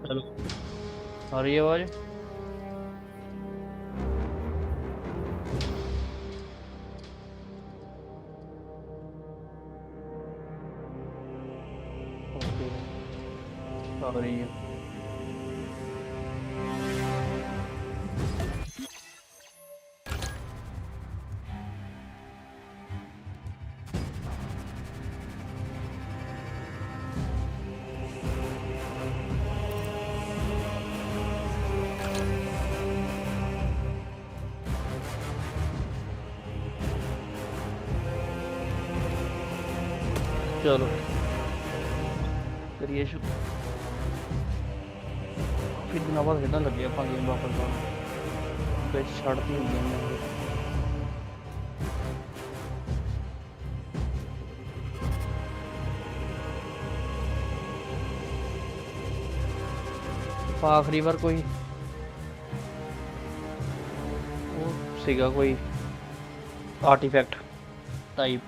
Hello. आ रही है आवाज? ओके, आ रही है। चलो करिए शुरू। फिर दिन बाद खेलने लगे आप गेम वापस छाड़ती हुई गेम में। आखिरी बार कोई वो सीगा कोई आर्टिफैक्ट टाइप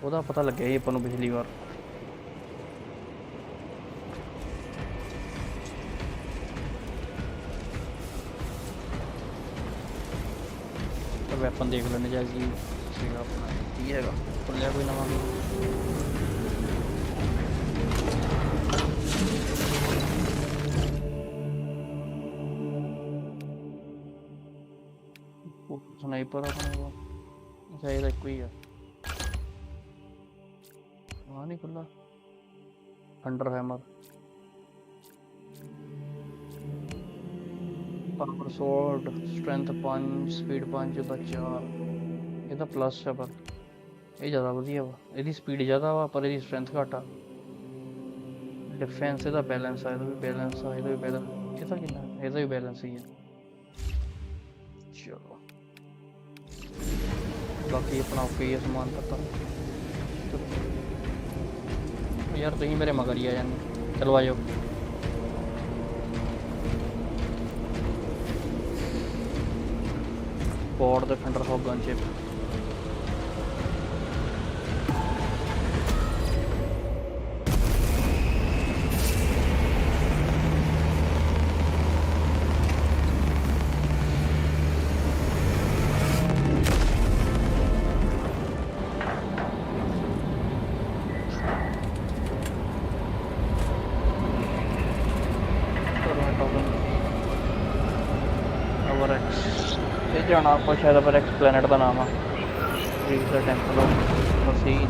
ਉਹਦਾ पता लगे ही अपन पिछली बार। तो वैपन देख लेने चाहिए अपना की है खुलिया कोई नवा स्नाइपर अपने को शायद एक ही है। वहाँ नहीं खुला। Thunder hammer, power sword, strength punch, speed punch ਦਾ 4 ਇਹਦਾ ਪਲੱਸ ਹੈ ਪਰ ਇਹ ਜ਼ਿਆਦਾ ਵਧੀਆ ਵਾ। ਇਹਦੀ ਸਪੀਡ ਜ਼ਿਆਦਾ ਵਾ ਪਰ ਇਹਦੀ ਸਟਰੈਂਥ ਘੱਟ ਆ। डिफेंस ਇਹਦਾ ਬੈਲੈਂਸ ਆ, ਇਹਦਾ ਵੀ ਬੈਲੈਂਸ ਆ, ਇਹਦਾ ਵੀ ਬੈਲੈਂਸ। ਇਹਦਾ ਕਿੰਨਾ? ਇਹਦਾ ਵੀ ਬੈਲੈਂਸ ਹੀ ਹੈ। ਚਲੋ ਬਾਕੀ ਆਪਣਾ ਓਕੇ ਸਮਾਨ ਪਤਾ यार तुम मेरे मगर ही आ जाने। चलो आ जाओ। Pod the thunder hawk gunship. जाना आप शायद पर एक्स प्लैनेट का नाम है टेंपल ऑफ मसीन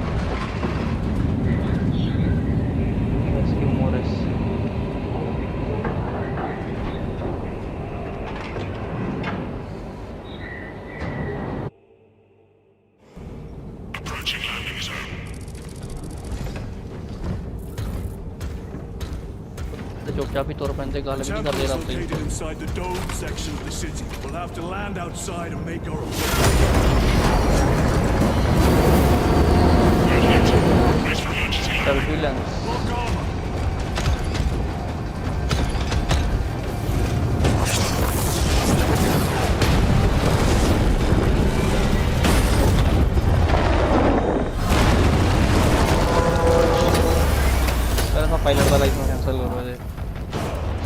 मोरिस। चुपचाप ही तौर पर गल भी नहीं करते रस्ते। We'll have to land outside and make our turbulence. Pilot वाला इसमें कैंसिल हो रहा है।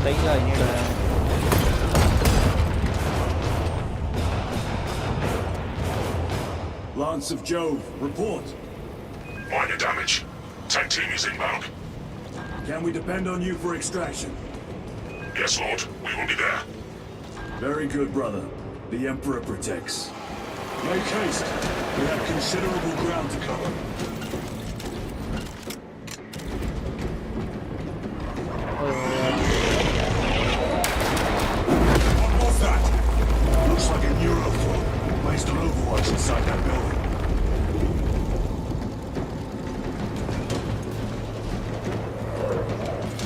सही का नहीं रहा है। Lance of Jove, report. Minor damage. Tank team is inbound. Can we depend on you for extraction? Yes, Lord. We will be there. Very good, brother. The Emperor protects. Make haste. We have considerable ground to cover. What was that? Looks like a neurophone placed on overwatch inside that building.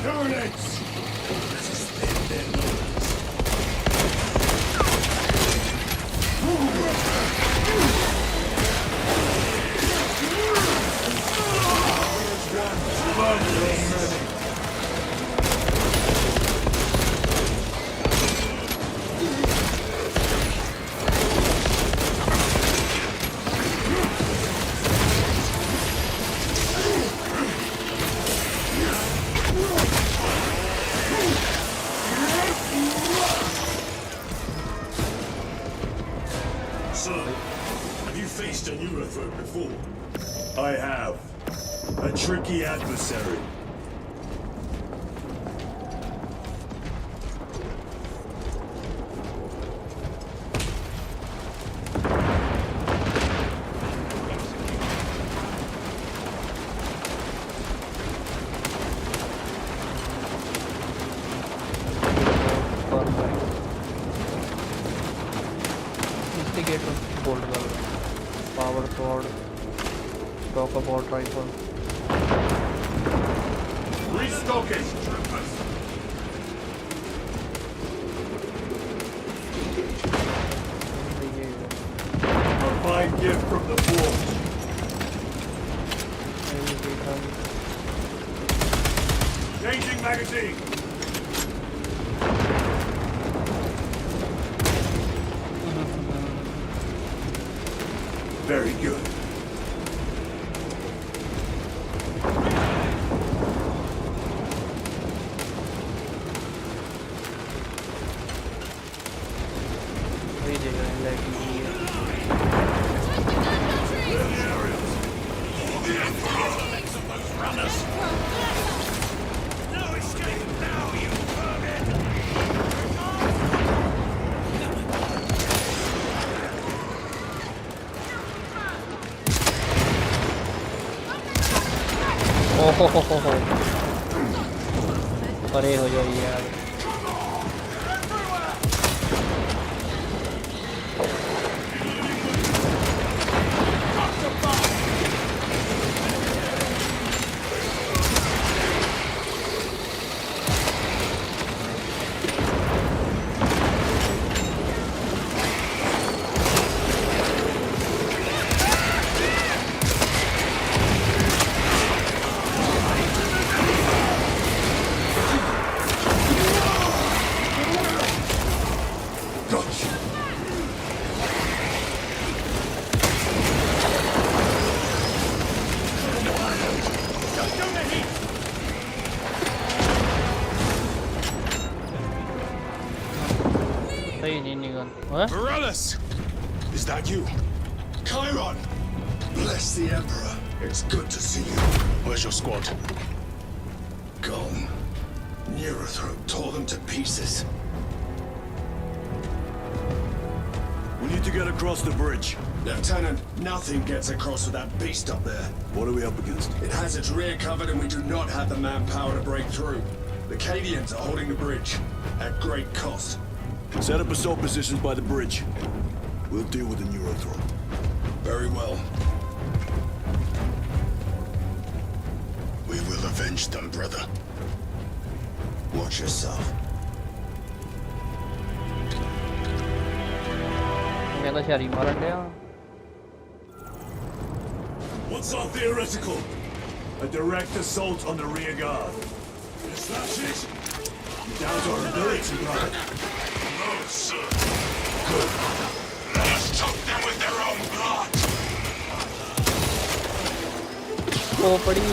Terminates! A tricky adversary. Instigator bolt gun, power sword, stock about rifle. Restocking. A fine gift from the forge. Changing magazine. Very good. ओहो परे हो जाओ यार। Morales! Is that you? Chiron! Bless the Emperor. It's good to see you. Where's your squad? Gone. Neurothroat tore them to pieces. We need to get across the bridge. Lieutenant, nothing gets across with that beast up there. What are we up against? It has its rear covered and we do not have the manpower to break through. The Cadians are holding the bridge, at great cost. Set up assault positions by the bridge. We'll deal with the Neurothroat. Very well. We will avenge them, brother. Watch yourself. कहता शरी मारन डया। What's our theoretical? A direct assault on the rear guard. Is that it? You doubt our ability, brother. No, sir. Good. Let us choke them with their own blood. ओ पड़ी।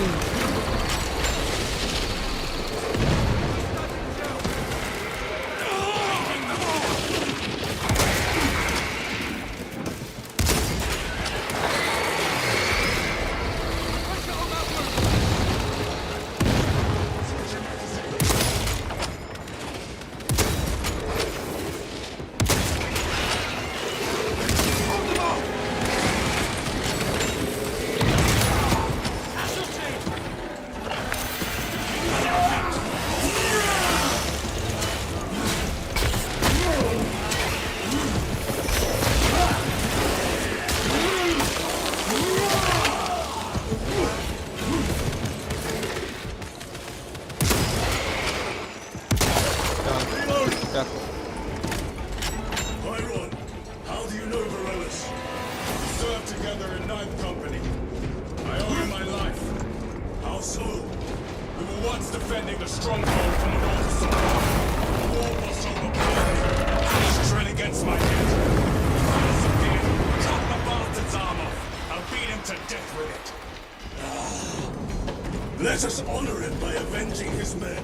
Chiron, how do you know Varellus? We served together in 9th Company. I owe him my life. How so? We were once defending a stronghold from an old soldier. The war was overpowering. He's drill against my head. He disappeared. Cut the bastard's arm off. I'll beat him to death with it. Let us honor him by avenging his men.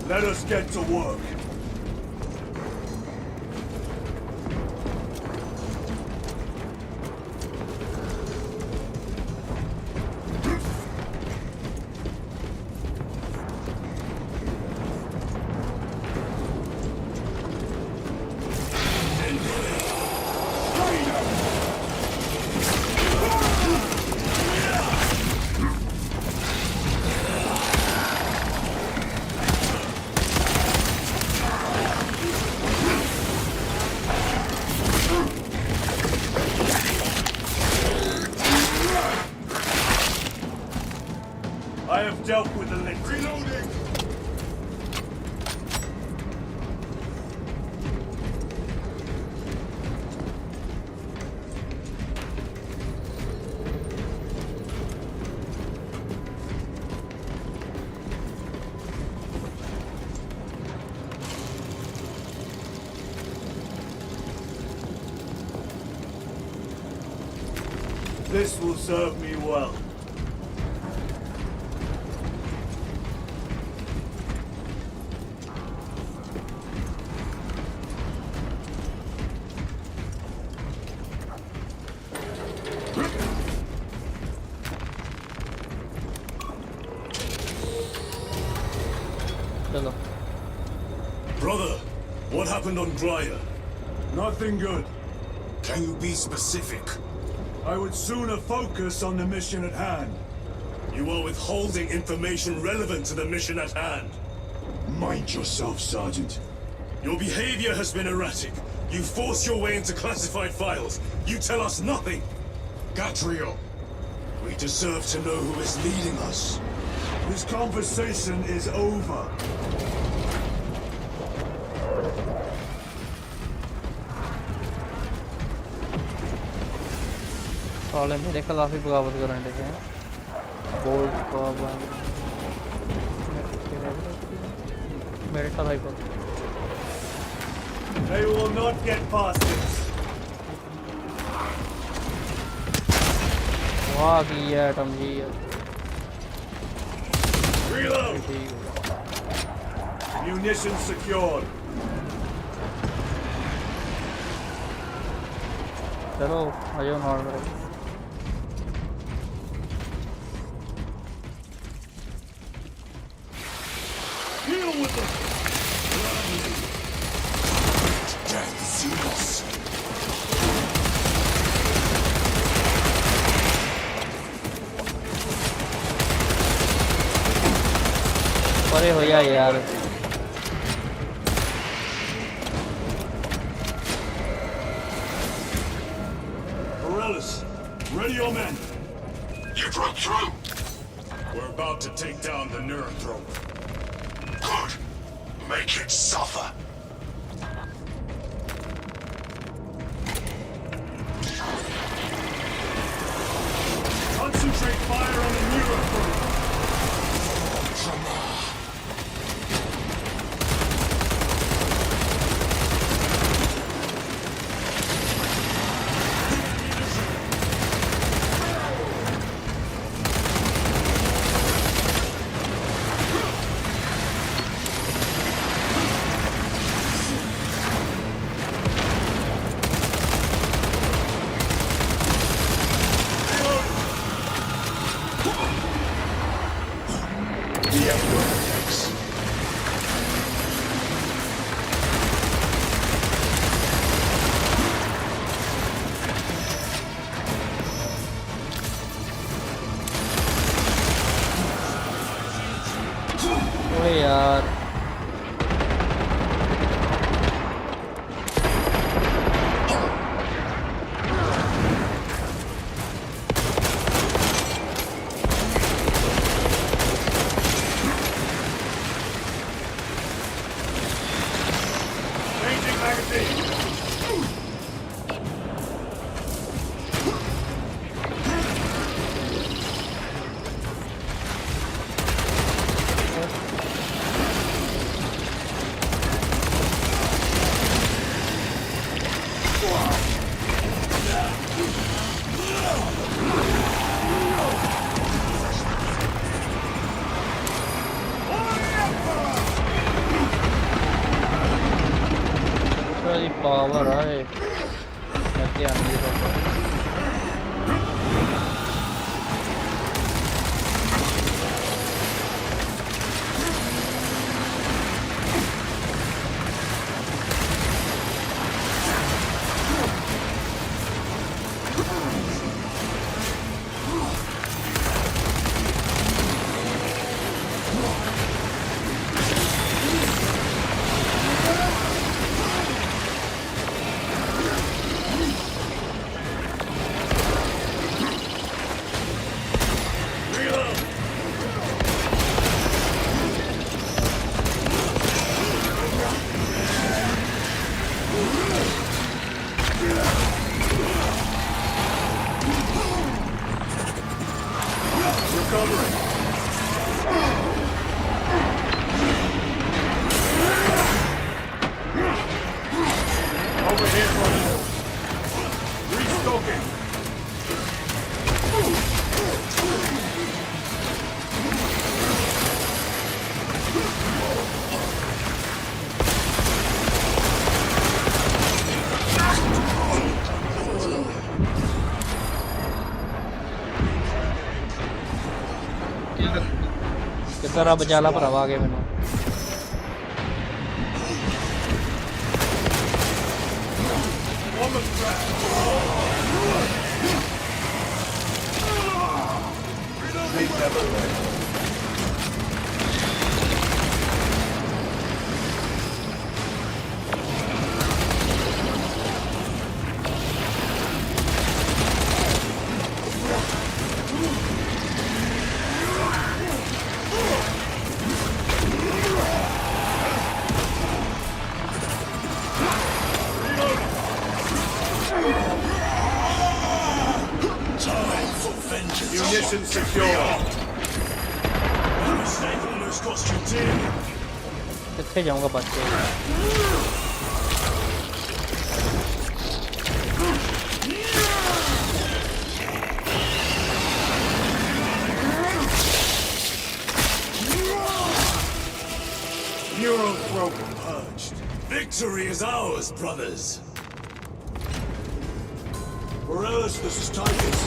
Let us get to work. This will serve me well. चलो Brother, what happened on Grya? Nothing good. Can you be specific? I would sooner focus on the mission at hand. You are withholding information relevant to the mission at hand. Mind yourself, Sergeant. Your behavior has been erratic. You force your way into classified files. You tell us nothing. Gatrio, we deserve to know who is leading us. This conversation is over. साले मेरे खिलाफ ही बगावत करने लगे हैं bolt का मेरे साथ पर They will not get past this. वाह की है एटम जी Reload. Munitions secured. चलो आ जाओ normal Deal with them. Death Zeus. परे हो जा यार Morellis, ready your men. You broke through. We're about to take down the Neurothrope. Good. Make it suffer. Concentrate fire on the Neurothrope. ओए यार Changing magazine. थोड़ी power है क्या नहीं पता Over here, brother. Restocking. ਕਰਾ ਬਚਾ ਲਾ ਭਰਾਵਾ ਆ ਗਏ ਮੈਨੂੰ Munition secure. My mistake almost cost you dearly. ਕਿੱਥੇ ਜਾਊਂਗਾ ਬਚ ਕੇ Neural probe purged. Victory is ours, brothers. Morellis, this is Titus.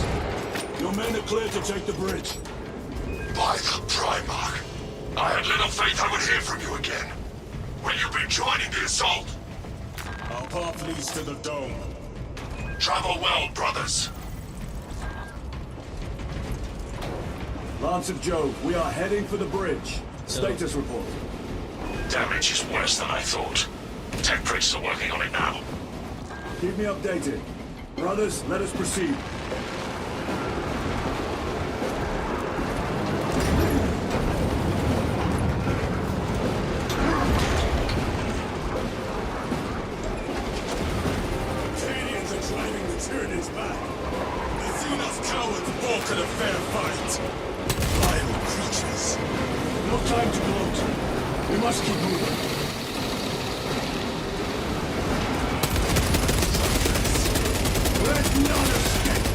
Your men are clear to take the bridge. By the Primarch, I had little faith I would hear from you again. Will you be joining the assault? Our path leads to the dome. Travel well, brothers. Lance of Jove, we are heading for the bridge. Status report. Damage is worse than I thought. Tech priests are working on it now. Keep me updated. Brothers, let us proceed. Canadians are driving the Tyranids back. They've seen us cowards balk at a fair fight. Vile creatures. No time to gloat. We must keep moving. Let none escape!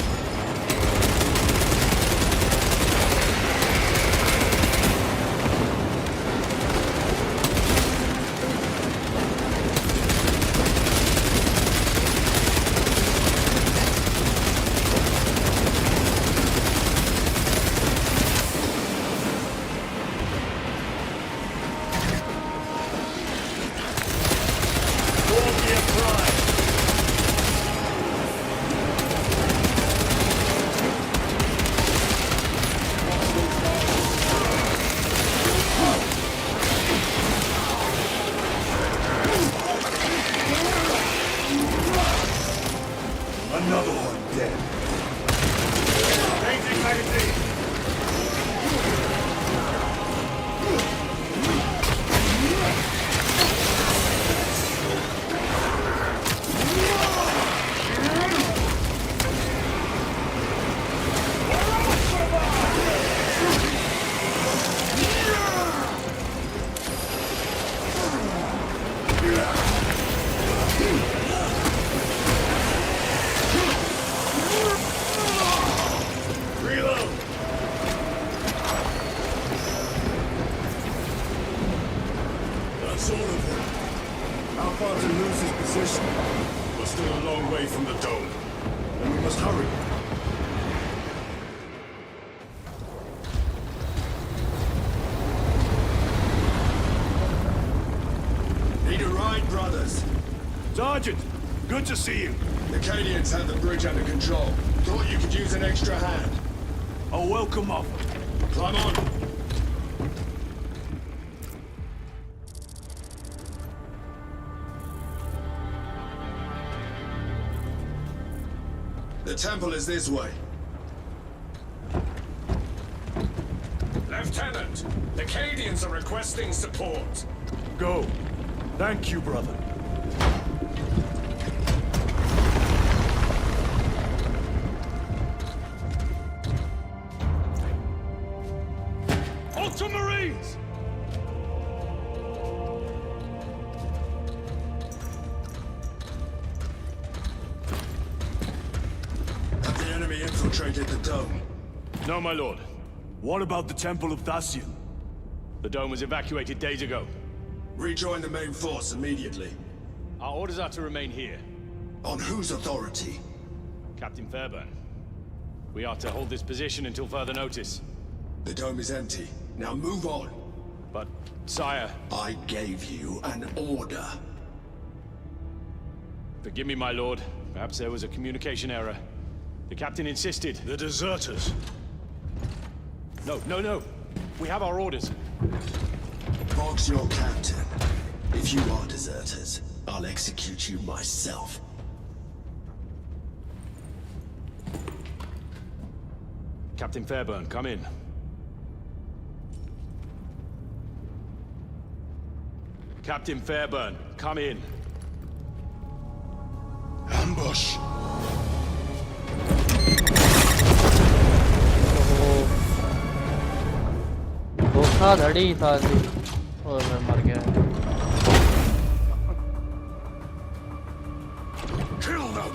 Another one dead. Changing magazine. Reload. That's all of them. How far to lose his position? We're still a long way from the dome. Then we must hurry. Need a ride, brothers? Sergeant, good to see you. The Acadians have the bridge under control. Thought you could use an extra hand. A welcome offer. Climb on. The temple is this way. Lieutenant, the Acadians are requesting support. Go. Thank you, brother. Ultramarines! Have the enemy infiltrated the dome? No, my lord. What about the Temple of Thasian? The dome was evacuated days ago. Rejoin the main force immediately. Our orders are to remain here. On whose authority? Captain Fairburn. We are to hold this position until further notice. The dome is empty. Now move on. But, sire, I gave you an order. forgive me, my lord. Perhaps there was a communication error. The captain insisted. The deserters. No. We have our orders. Bog's your captain. If you are deserters, I'll execute you myself. Captain Fairburn, come in. Captain Fairburn, come in. Ambush! धोखाधड़ी था जी और मैं मर गया Kill them!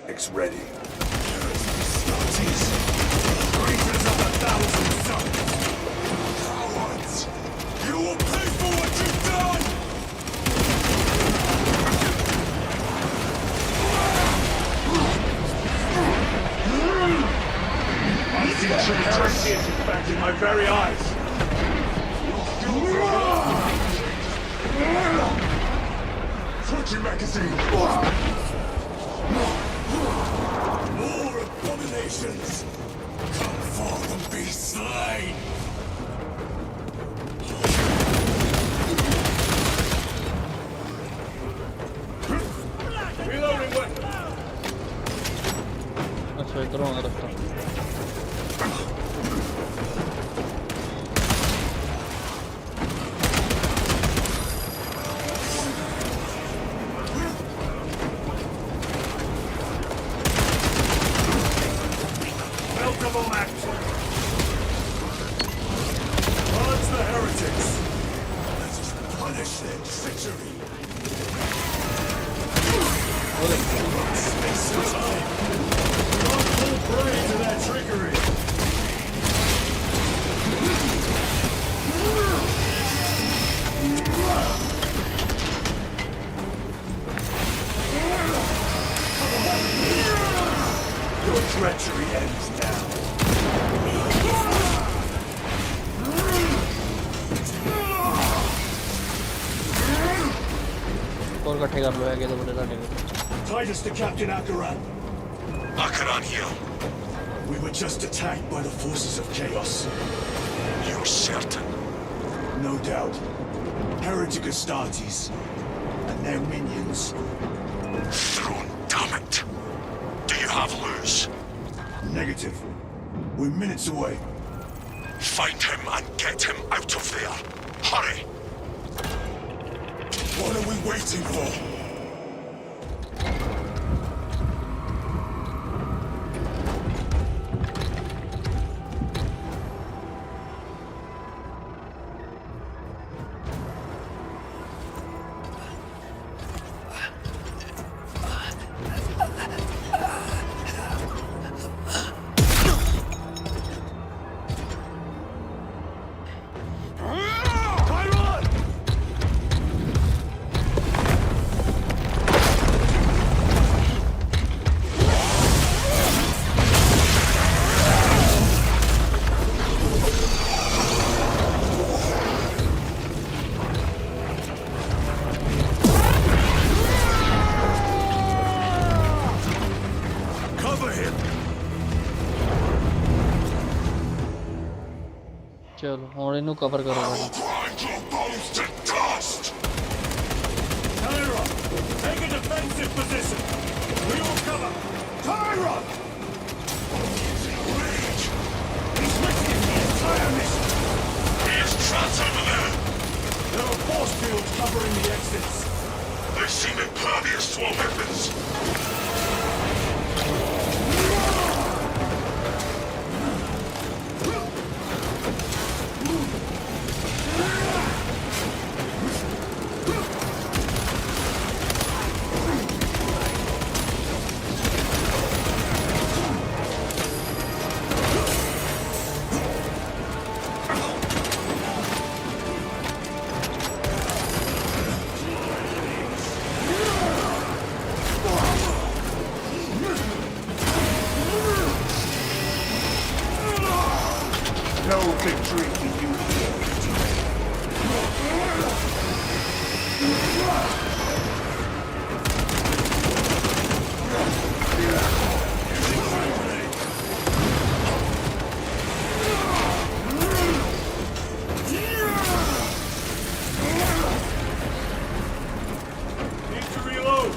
It's ready. Nazis! Traitors of 1,000 suns! Cowards! You will pay for what you've done! I see true heresy is in fact in my very eyes. Switching magazine! More abominations! Come forth and be slain! Reloading weapon. अच्छा इधर होना रास्ता Double act. Purge the heretics. Let us punish their treachery! Space and time. Don't fall prey to their trickery. Your treachery ends now. और इकट्ठे कर लो आगे तो बोले साढ़े Titus to Captain Akaran. Akaran here. We were just attacked by the forces of chaos. You're certain? No doubt. Heretic Astartes and their minions. Throne, damn it! Do you have Luz? Negative. We're minutes away. Find him and get him out of there. Hurry! What are we waiting for? चलो और इन्हों cover करो भाई Grind your bones to dust! Tyra, take a defensive position. We will cover. Tyra! He's risking the entire mission. Here's Trans over there! There are force fields covering the exits. They seem impervious to our weapons. No victory for you here. Need to reload.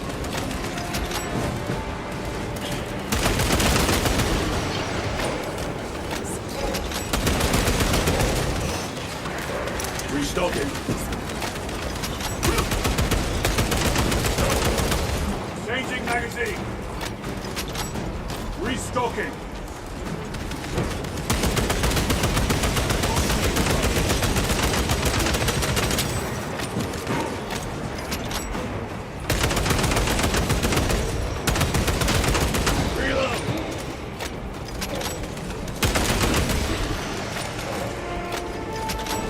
Restocking. Changing magazine. Restocking. Reload.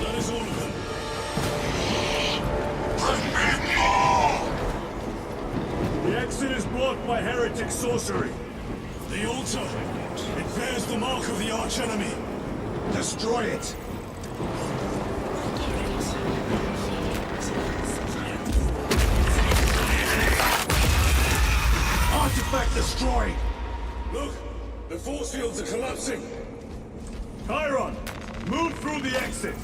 That is all of them. Bring me more! The exit is blocked by heretic sorcery. The altar. It bears the mark of the archenemy. Destroy it. Artifact destroyed. Look, the force fields are collapsing. Chiron, move through the exit.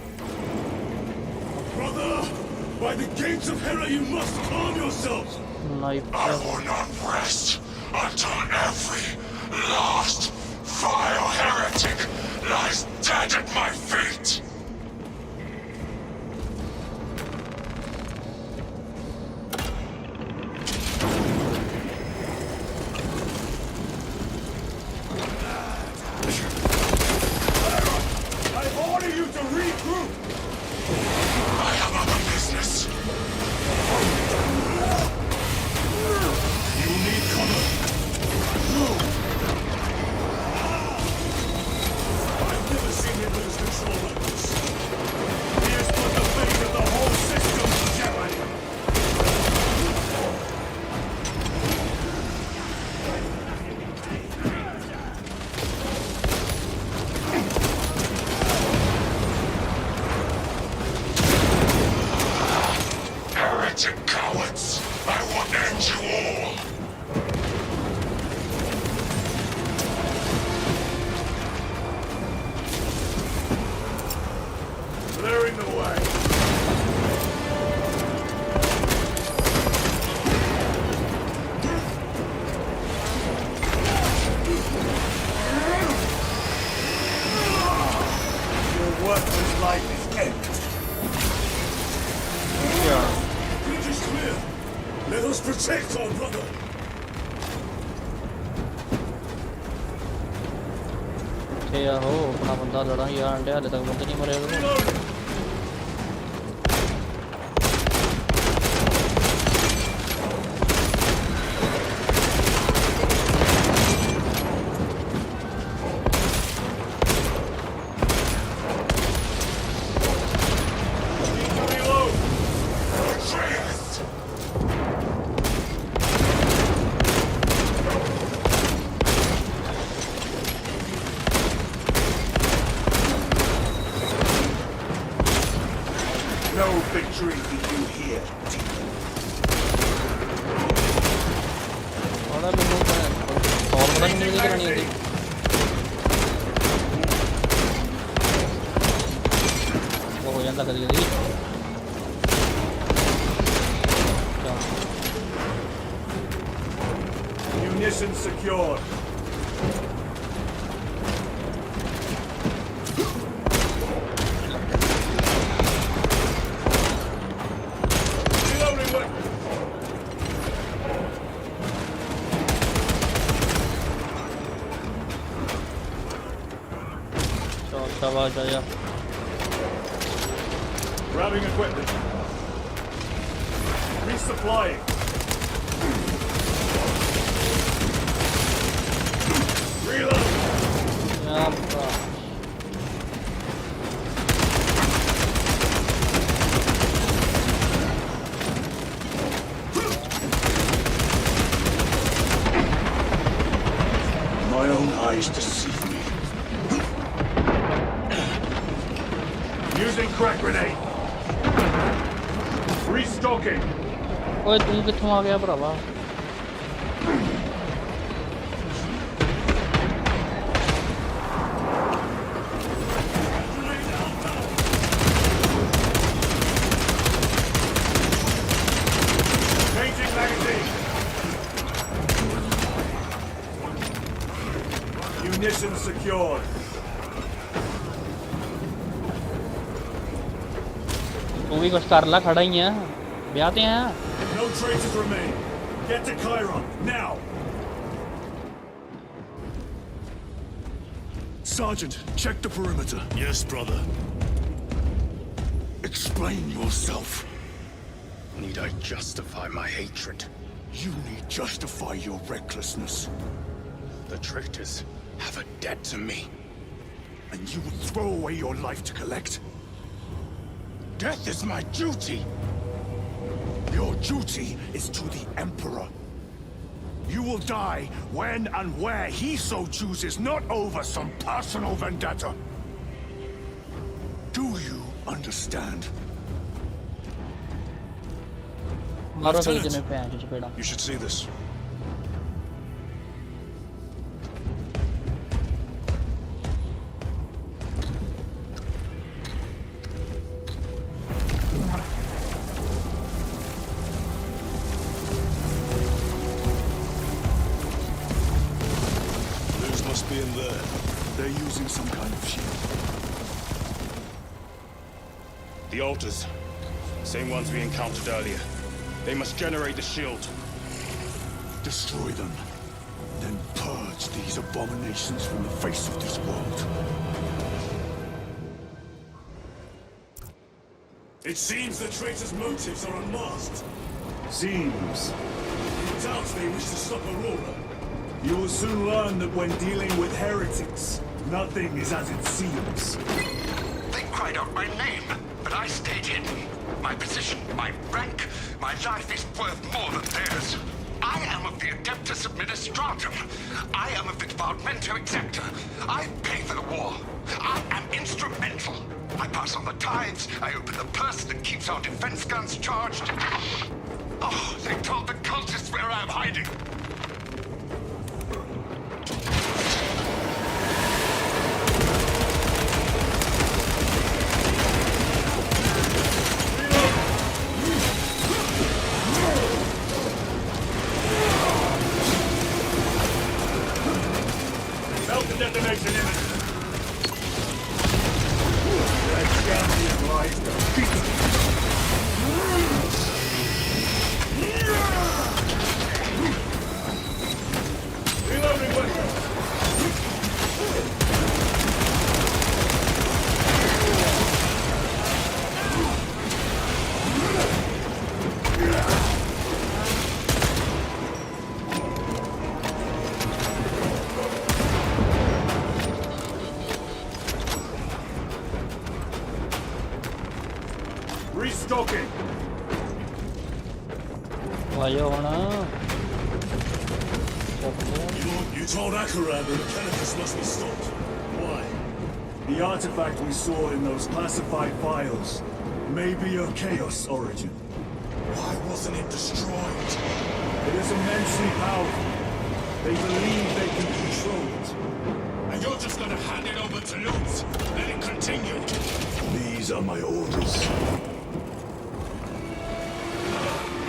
Brother, by the gates of Hera, you must calm yourselves. Knife. I will not rest until every last vile heretic lies dead at my feet. I order you to regroup. I have other business. You need cover. I've never seen him lose control like this. He has put the fate of the whole system in jeopardy. Heretic cowards! I will end you all! Clearing the way. Your worthless life is ended. Yeah. Bridge is clear. Let us protect our brother. ਤੇ ਆਹੋ ਆਪਣਾ ਬੰਦਾ ਲੜਾਂ ਯਾਰ ਹਲੇ ਤੱਕ ਬੰਦੇ ਨਹੀਂ ਮਰੇ ਉਹਦੇ। Reloading. Need to reload. Betrayers! No victory for you here, TITUS. ਉਹਦਾ ਮੈਨੂੰ ਫਾਰਮੂਲਾ ਨਹੀਂ ਮਿਲਦੀ ਕਰਨੀ ਹੁੰਦੀ। ਉਹ ਹੋ ਜਾਂਦਾ ਕਦੀ ਕਦੀ। Munitions secured. Reloading weapon. शाबाश आया। Grabbing equipment. Resupplying. Reload. शाबाश। My own eyes deceive me. Using crack grenade. Restocking. ओए तू कित्थों आ गया भरावा? Changing magazine. Munition secured. तू भी कुछ कर ला, खड़ा ही है, ब्याहते हैं। No traces remain. Get to Chiron now. Sergeant, check the perimeter. Yes, brother. Explain yourself. Need I justify my hatred? You need justify your recklessness. The traitors have a debt to me. And you will throw away your life to collect? Death is my duty. Your duty is to the Emperor. You will die when and where he so chooses, not over some personal vendetta. Do you understand? मारो तो Lieutenant, इतने पे हैं चपेड़ा। You should see this. Those must be in there. They're using some kind of shield. The altars. Same ones we encountered earlier. They must generate the shield. Destroy them. Then purge these abominations from the face of this world. It seems the traitors' motives are unmasked. Seems. You doubt they wish to stop Aurora. You will soon learn that when dealing with heretics, nothing is as it seems. They cried out my name, but I stayed hidden. My position, my rank, my life is worth more than theirs. I am of the Adeptus Administratum. I am of the Departmento Exacta. I pay for the war. I am instrumental. I pass on the tithes. I open the purse that keeps our defense guns charged. Oh, they told the cultists where I am hiding. Felt the detonation imminent. That champion lies defeated. Reloading weapon. Restocking. भाइयों होना। You told Akaran that the Mechanicus must be stopped. Why? The artifact we saw in those classified files may be of Chaos origin. Why wasn't it destroyed? It is immensely powerful. They believe they can control it. And you're just gonna hand it over to Lutz? Let it continue? These are my orders.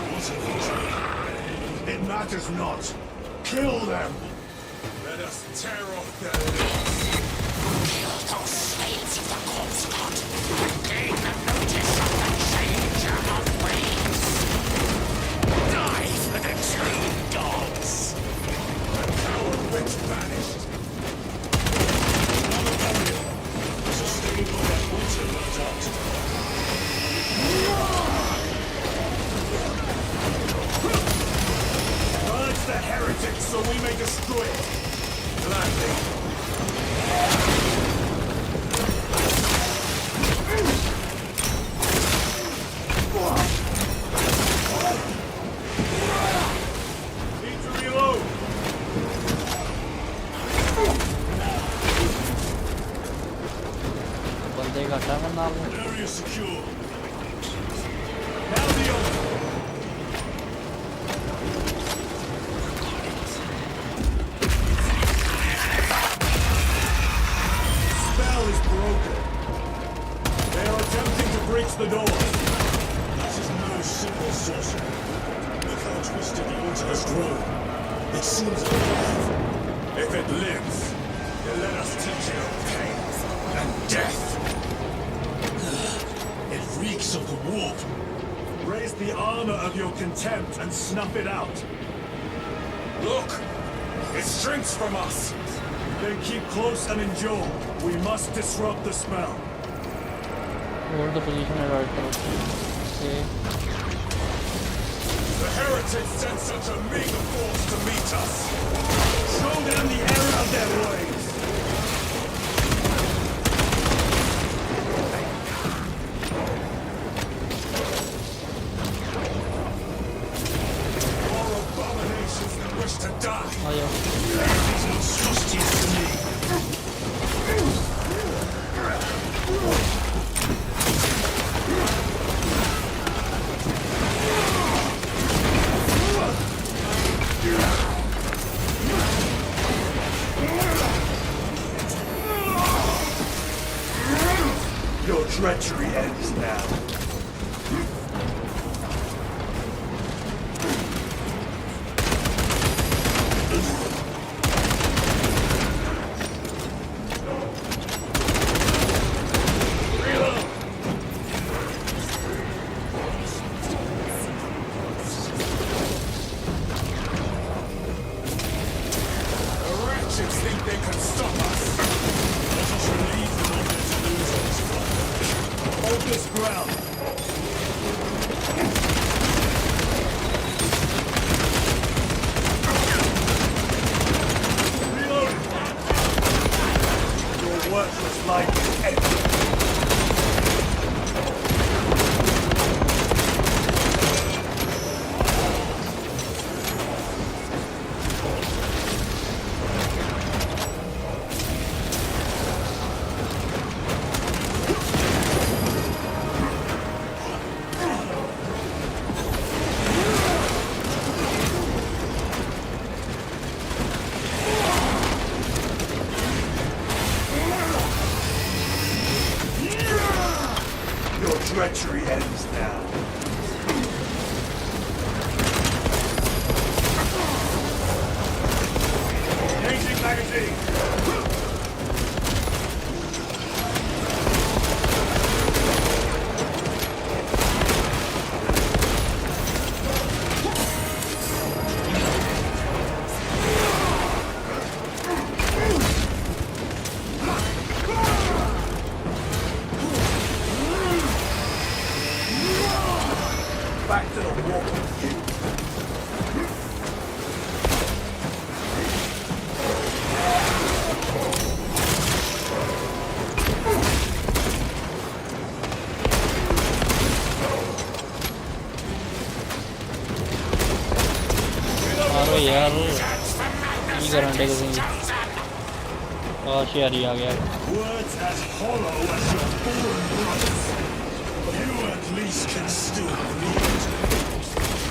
What have you done? It matters not. Kill them! Let us tear off their limbs. Kill those slaves of the corpse god. Gain the notice of the changer of ways. Die for the true gods. The coward witch vanished. Another barrier. Sustainable that water runs out. Purge the heretics so we may destroy it. Gladly. ਬੰਦੇ ਘੱਟ ਆ ਮੇਰੇ ਨਾਲ Area secure. Now the altar. Spell is broken. They are attempting to breach the door. This is no simple sorcery. Look how twisted the altar has grown. It seems alive. If it lives, then let us teach it of pain and death. It reeks of the warp. Raise the armor of your contempt and snuff it out. Look! It shrinks from us! Then keep close and endure. We must disrupt the spell. Hold the position at right okay. The heretics sent such a meager force to meet us. Show them the error of their ways. More abominations that wish to die. आ जाओ These monstrosities to me. Your treachery ends now. The wretches think they can stop us. Let us relieve them of their delusions. Hold this ground. Reload! Your worthless life is empty. Your treachery ends now. Changing magazine. Back to the wall with you. मारो यार की करंटे को नहीं काश यार ही आ गया Words as hollow as your fallen brothers. You at least can still bleed.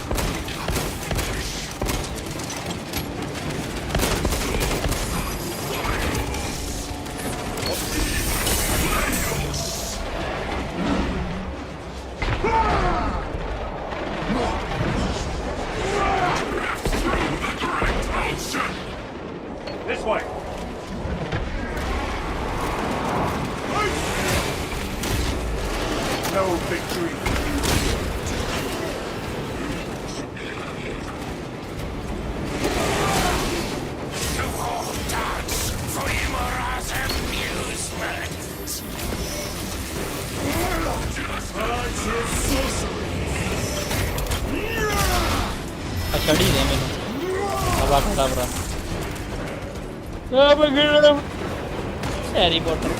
This way. No victory. You all dance for Imora's amusement. Arts is sorcery. अच्छा D दे मैंने अब खड़ा बरा अब गिर Harry Potter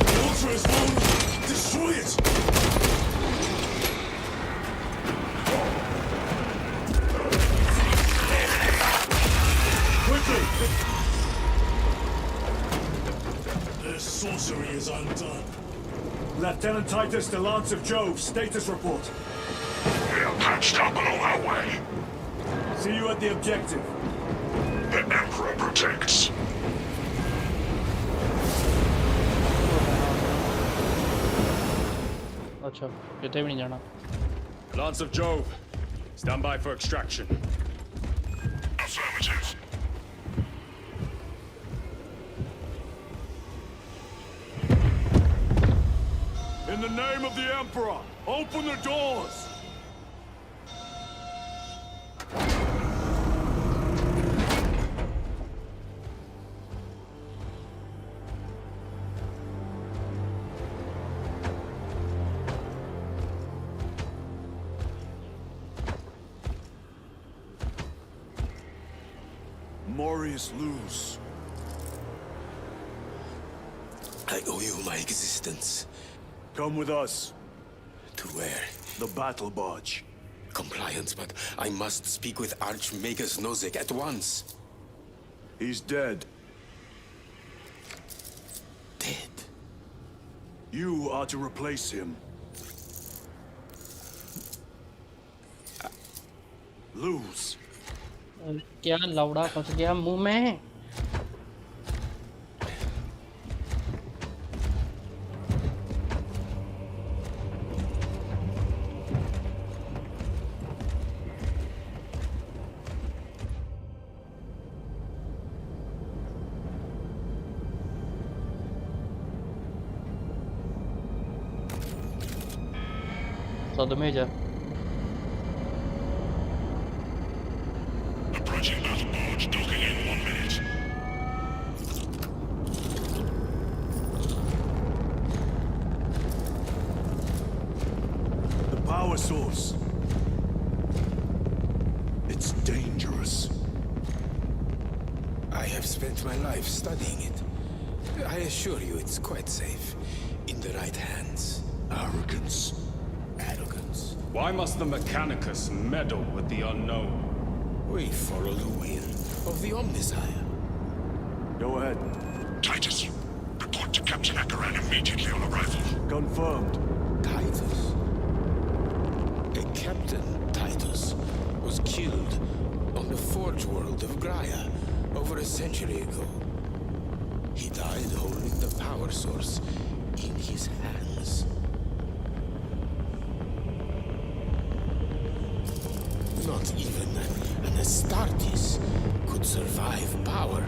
The altar is vulnerable. Destroy it. Quickly. sorcery is undone. Lieutenant Titus to Lance of Jove, status report. We're patched up along our way. See you at the objective. The Emperor protects. अच्छा कितने भी नहीं जाना. Lance of Jove, stand by for extraction. Affirmative. In the name of the Emperor, open the doors! Morius lose. I owe you my existence. Come with us. To where? The battle barge. Compliance, but I must speak with Archmagus Nozick at once. He's dead. Dead. You are to replace him. Lose. क्या लौड़ा फंस गया मुंह में. सदमे जा. Approaching battle barge, docking in 1 minute. The power source. It's dangerous. I have spent my life studying it. I assure you it's quite safe. In the right hands. Arrogance. Arrogance. Why must the Mechanicus meddle with the unknown? We follow the will of the Omnisire. Go ahead. Titus, report to Captain Akaran immediately on arrival. Confirmed. Titus. A Captain Titus was killed on the Forge world of Graia over a century ago. He died holding the power source in his hands. Not even an Astartes could survive power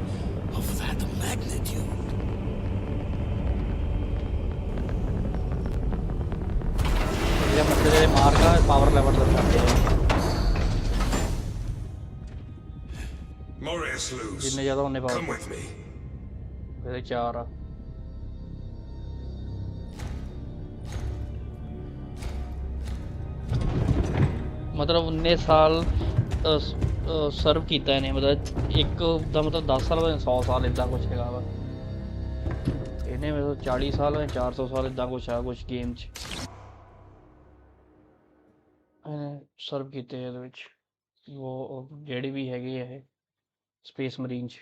of that magnitude. ये मतलब मार का power level दर्शाते हैं. Morius lose. जितने ज़्यादा उन्हें Come power. with me. मेरे 4 मतलब 19 ਸਾਲ ਸਰਵ ਕੀਤਾ ਇਹਨੇ. ਮਤਲਬ ਇੱਕ ਦਾ ਮਤਲਬ 10 ਸਾਲ ਜਾਂ 100 ਸਾਲ ਇਦਾਂ ਕੁਛ ਹੈਗਾ ਵਾ. ਇਹਨੇ ਮਤਲਬ 40 ਸਾਲ ਜਾਂ 400 ਸਾਲ ਇਦਾਂ ਕੁਛ ਆ ਕੁਛ ਗੇਮ 'ਚ ਇਹਨੇ ਸਰਵ ਕੀਤੇ ਇਹਦੇ ਵਿੱਚ. ਉਹ ਜਿਹੜੇ ਵੀ ਹੈਗੇ ਆ ਇਹ ਸਪੇਸ ਮਰੀਨ 'ਚ.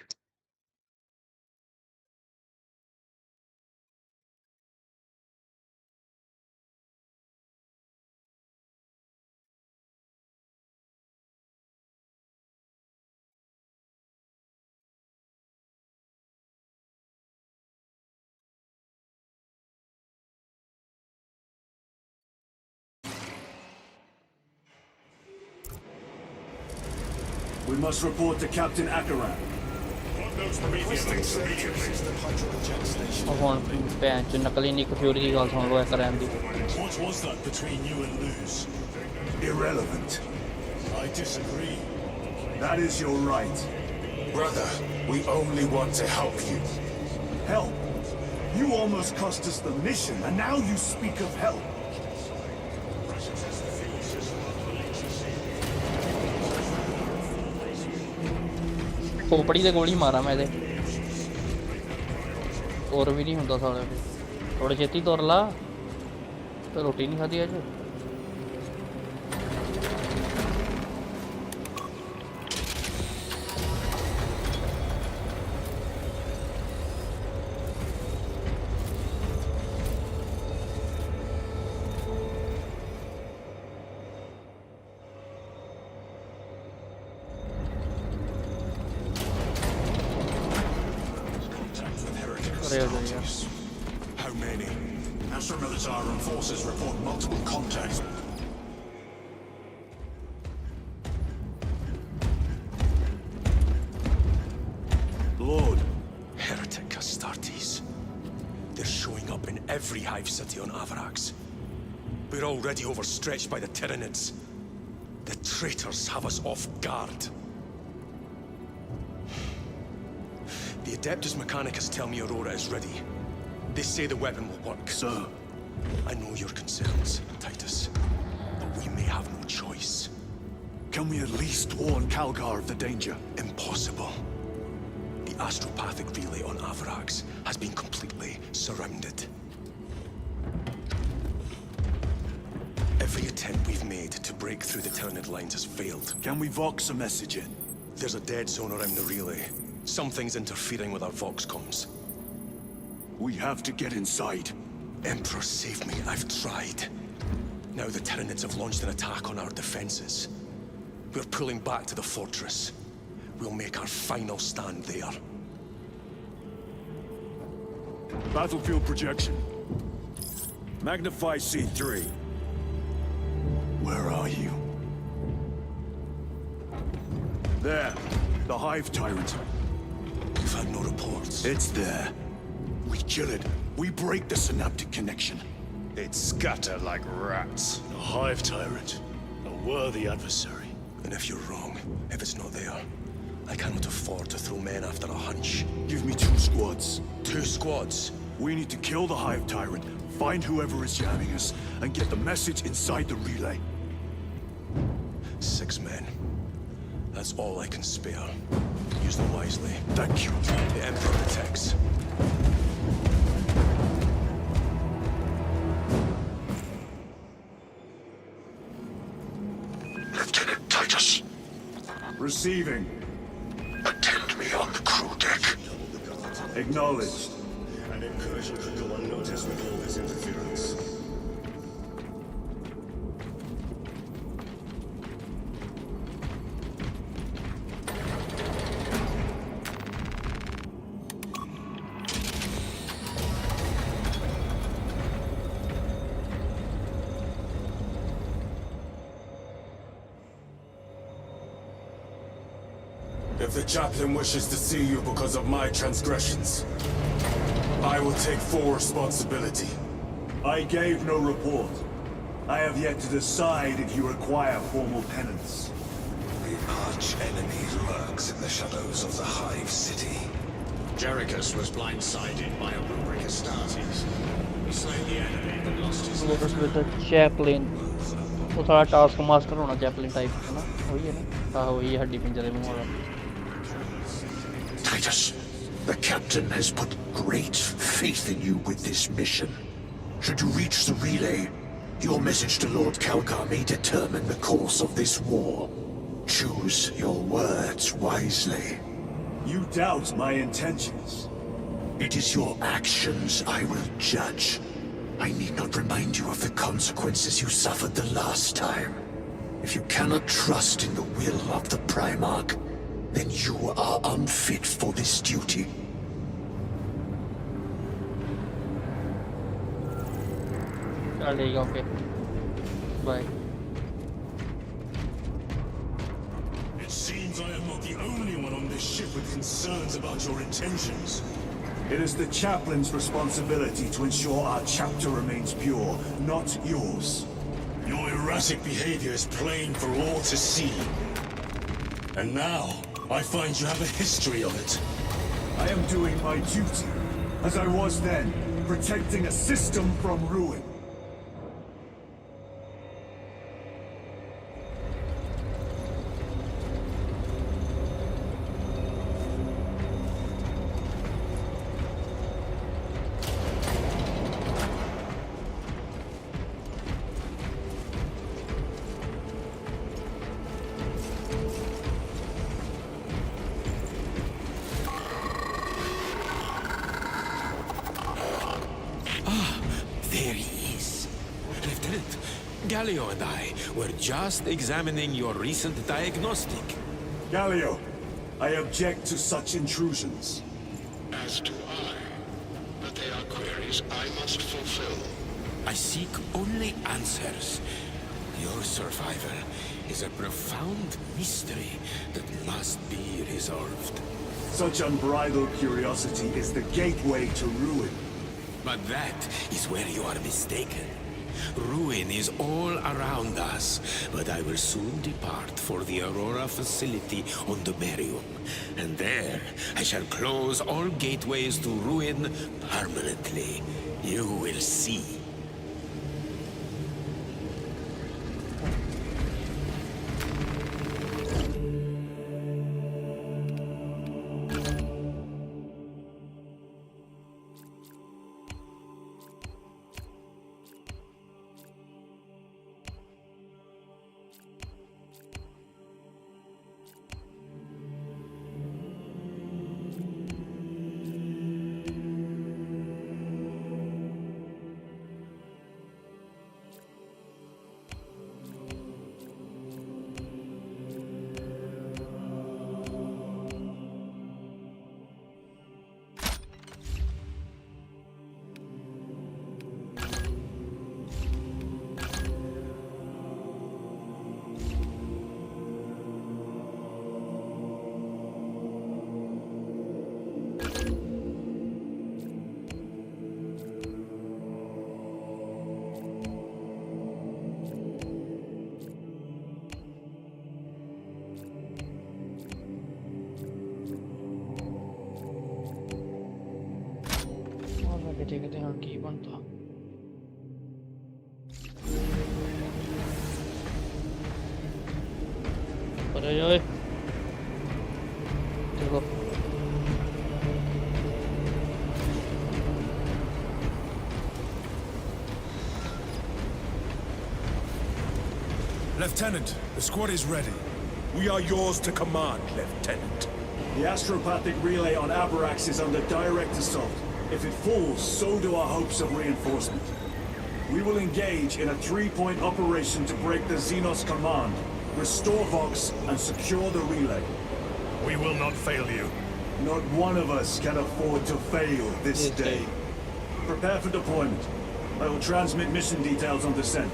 We must report to Captain Akaran. ਉਹ ਹੁਣ ਭੈਣ 'ਚ ਨਕਲੀ ਨਿਕ ਫਿਊਰੀ ਦੀ ਗੱਲ ਸੁਣ ਲਓ ਇੱਕ ਰਹਿਣ ਦੀ. What was that between you and Luz? Irrelevant. I disagree. That is your right. Brother, we only want to help you. Help? You almost cost us the mission, and now you speak of help. खोपड़ी ਤੇ ਗੋਲੀ ਮਾਰਾਂ ਮੈਂ ਇਹਦੇ. ਹੋਰ ਵੀ ਨਹੀਂ ਹੁੰਦਾ ਸਾਲੇ. ਥੋੜੇ ਛੇਤੀ ਤੁਰ ਲਾ. ਤੇ ਰੋਟੀ ਨਹੀਂ ਖਾਧੀ ਅੱਜ. ਪਰੇ ਹੋ ਜਾਓ ਯਾਰ। Astartes. How many? Astra Militarum forces report multiple contacts. Lord, Heretic Astartes. They're showing up in every hive city on Avarax. We're already overstretched by the Tyranids. The traitors have us off guard. The Adeptus Mechanicus tell me Aurora is ready. They say the weapon will work. sir, I know your concerns, Titus, but we may have no choice. can we at least warn Calgar of the danger? Impossible. The astropathic relay on Avarax has been completely surrounded. Every attempt we've made to break through the Tyranid lines has failed. Can we vox a message in? There's a dead zone around the relay. Something's interfering with our vox comms. We have to get inside. Emperor, save me. I've tried. Now the Tyranids have launched an attack on our defenses. We're pulling back to the fortress. We'll make our final stand there. Battlefield projection. Magnify C3. Where are you? There. The Hive Tyrant. We've had no reports. It's there. We kill it. We break the synaptic connection. They'd scatter like rats. A Hive Tyrant. A worthy adversary. And if you're wrong, if it's not there, I cannot afford to throw men after a hunch. Give me 2 squads. 2 squads. We need to kill the Hive Tyrant, find whoever is jamming us, and get the message inside the relay. 6 men. That's all I can spare. Use them wisely. Thank you. The Emperor protects. Lieutenant Titus, Receiving. attend me on the crew deck. Acknowledged. An incursion could go unnoticed with all this interference. If the chaplain wishes to see you because of my transgressions, I will take full responsibility. I gave no report. I have yet to decide if you require formal penance. The arch-enemy lurks in the shadows of the Hive City. Jerichus was blindsided by a rubric Astartes. He slayed the enemy but lost his left Lotus with the chaplain. वो थोड़ा task master होना chaplain type है ना, वही है ना? हाँ वही हड्डी पिंजरे में वाला. Titus, the captain has put great faith in you with this mission. Should you reach the relay, your message to Lord Calgar may determine the course of this war. Choose your words wisely. You doubt my intentions. It is your actions I will judge. I need not remind you of the consequences you suffered the last time. If you cannot trust in the will of the Primarch, then you are unfit for this duty. Okay. Bye. It seems I am not the only one on this ship with concerns about your intentions. It is the chaplain's responsibility to ensure our chapter remains pure, not yours. Your erratic behavior is plain for all to see. And now, I find you have a history of it. I am doing my duty, as I was then, protecting a system from ruin. There he is. Lieutenant, Galio and I were just examining your recent diagnostic. Galio, I object to such intrusions. As do I. but they are queries I must fulfill. I seek only answers. Your survivor is a profound mystery that must be resolved. Such unbridled curiosity is the gateway to ruin. But that is where you are mistaken. Ruin is all around us, but I will soon depart for the Aurora facility on the Barium. And there, I shall close all gateways to ruin permanently. You will see. देखते हैं की बनता अरे ओए देखो Lieutenant, the squad is ready. We are yours to command, Lieutenant. The astropathic relay on Avarax is under direct assault. If it falls, so do our hopes of reinforcement. We will engage in a three-point operation to break the Xenos command, restore Vox, and secure the relay. We will not fail you. Not one of us can afford to fail this day. Prepare for deployment. I will transmit mission details on descent.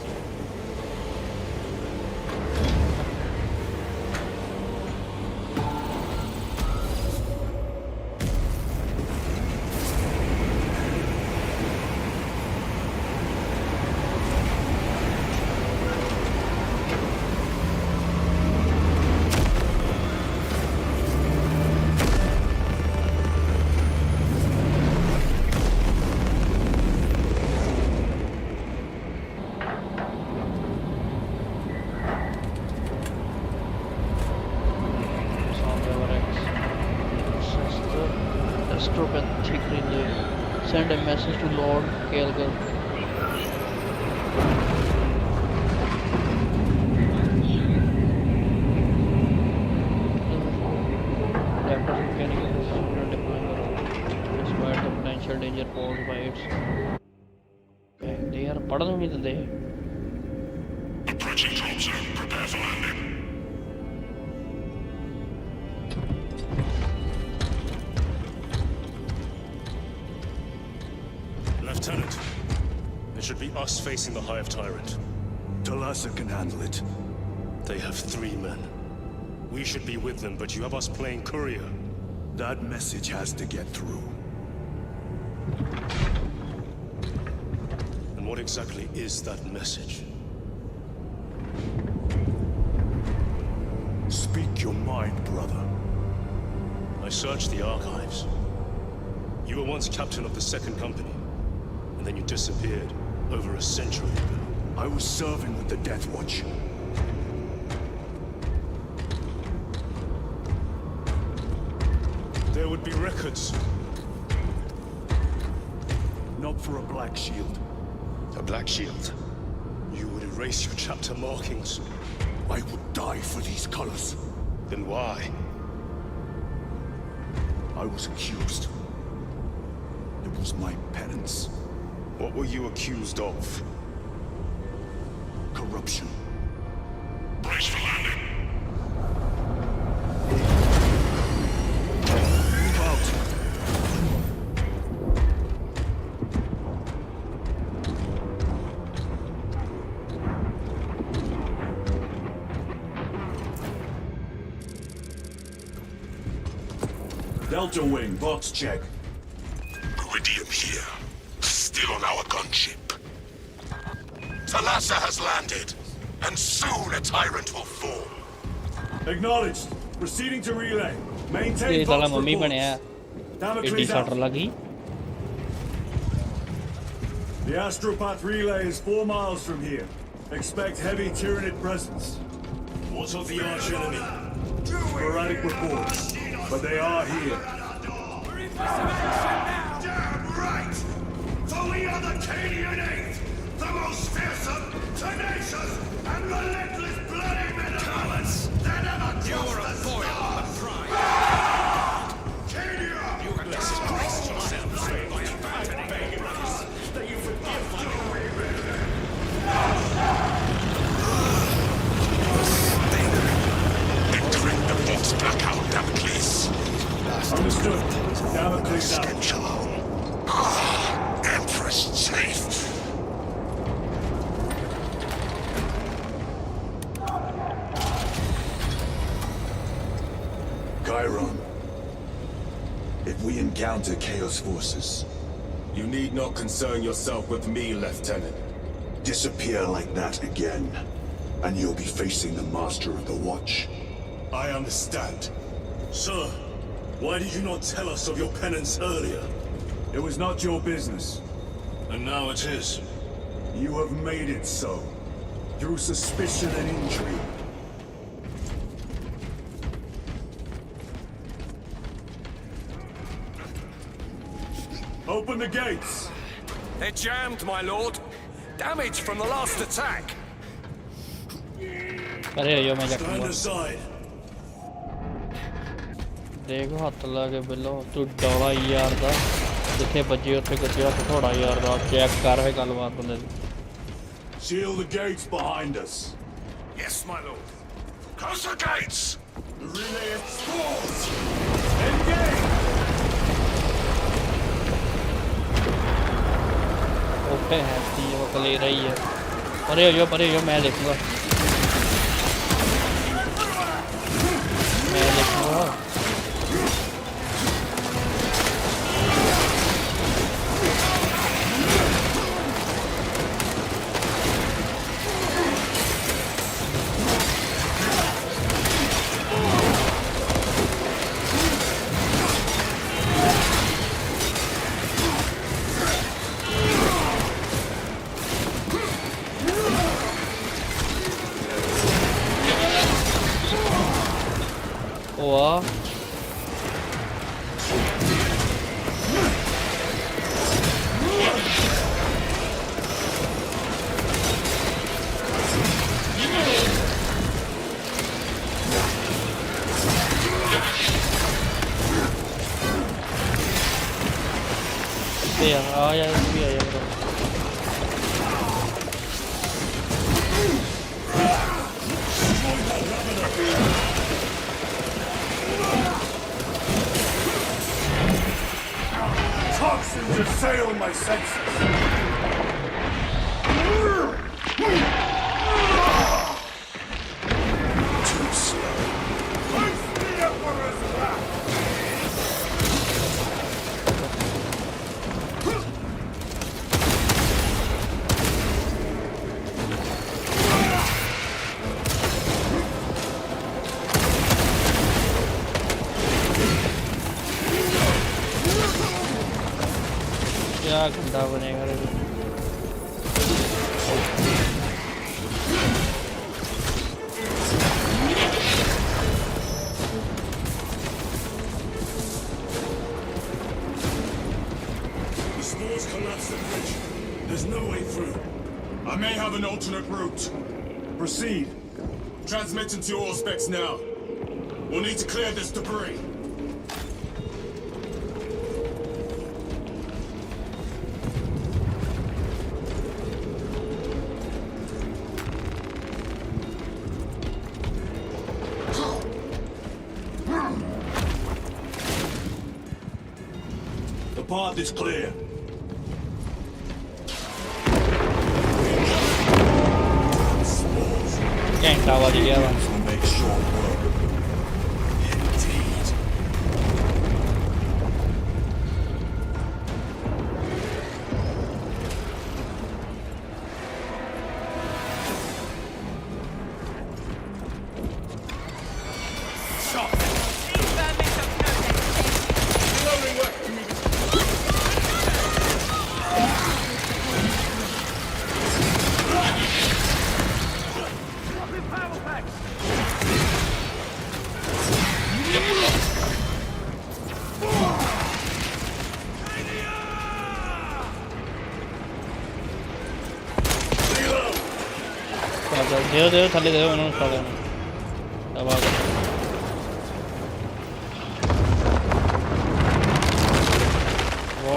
Send a message to Lord Kelgar. Adapters mechanical system deploying around despite the potential danger posed by its. They are पढ़ने भी देते हैं. Approaching drop zone. Prepare for landing. Lieutenant, it should be us facing the Hive Tyrant. Talassa can handle it. They have 3 men. We should be with them, but you have us playing courier. That message has to get through. And what exactly is that message? Speak your mind, brother. I searched the archives. You were once captain of the 2nd Company, and then you disappeared over a century ago. I was serving with the Death Watch. There would be records. Not for a Black Shield. A Black Shield? You would erase your chapter markings. I would die for these colors. Then why? I was accused. It was my penance. What were you accused of? Corruption. Brace for landing. Move out. Counter wing, box check. Iridium here. Still on our gunship. Thalassa has landed, and soon a tyrant will fall. Acknowledged. Proceeding to relay. ਇਹ Maintain ਸਾਲਾ box mummy reports. ਬਣਿਆ ਏਡੀ Damocles ਸੱਟ out. ਲੱਗੀ The Astropath relay is 4 miles from here. Expect heavy Tyranid presence. What of the arch enemy? Sporadic reports, but they are here. Damn right! For we are the Cadian Eighth, the most fearsome, tenacious, and relentless bloody men of Thomas that ever crossed the stars! Cadia! You have disgraced yourselves by abandoning us. That you forgive me! Entering the box blackout, Damocles. Understood. Damocles out. Empress safe. Chiron, if we encounter Chaos forces, You need not concern yourself with me, Lieutenant. disappear like that again, and you'll be facing the Master of the Watch. I understand. Sir, why did you not tell us of your penance earlier? It was not your business. And now it is. You have made it so. Through suspicion and intrigue. Open the gates! They're jammed, my lord. Damage from the last attack. ਪਰੇ ਹੋ ਜਾਓ ਮੈਂ Stand ਚੱਕੂਗਾ aside. ਦੇਖ ਹੱਥ ਲਾ ਕੇ ਬਿੱਲੋ ਤੂੰ ਡੌਲਾ ਯਾਰ ਦਾ ਜਿੱਥੇ ਵੱਜੇ ਉੱਥੇ ਗੱਜੇ ਹੱਥ ਥੋੜਾ ਯਾਰ ਦਾ ਚੈੱਕ ਕਰ ਹੈ ਗੱਲਬਾਤ ਬੰਦੇ ਦੀ Seal the gates behind us. Yes, my lord. Close the gates! The relay is forced! Engage! Okay ਹੈ ਤੀ ਉਹ ਕਲੇ ਰਹੀ ਹੈ ਪਰੇ ਹੋ ਜਾਓ ਮੈਂ ਦੇਖੂਗਾ ਉਹ ਤੇ ਆ ਯਾਰ ਵੀ ਆ ਯਾਰ Toxins assail my senses! Too slow. Face the Emperor's wrath! क्या गंदा बनेगा रे The spores collapse the bridge. There's no way through. I may have an alternate route. Proceed. Transmitting to your specs now. We'll need to clear this debris. The path is clear. घंटा बज गया वा Will make short work of them. Indeed. दे थले दे उन्होंने साले ने दबा दे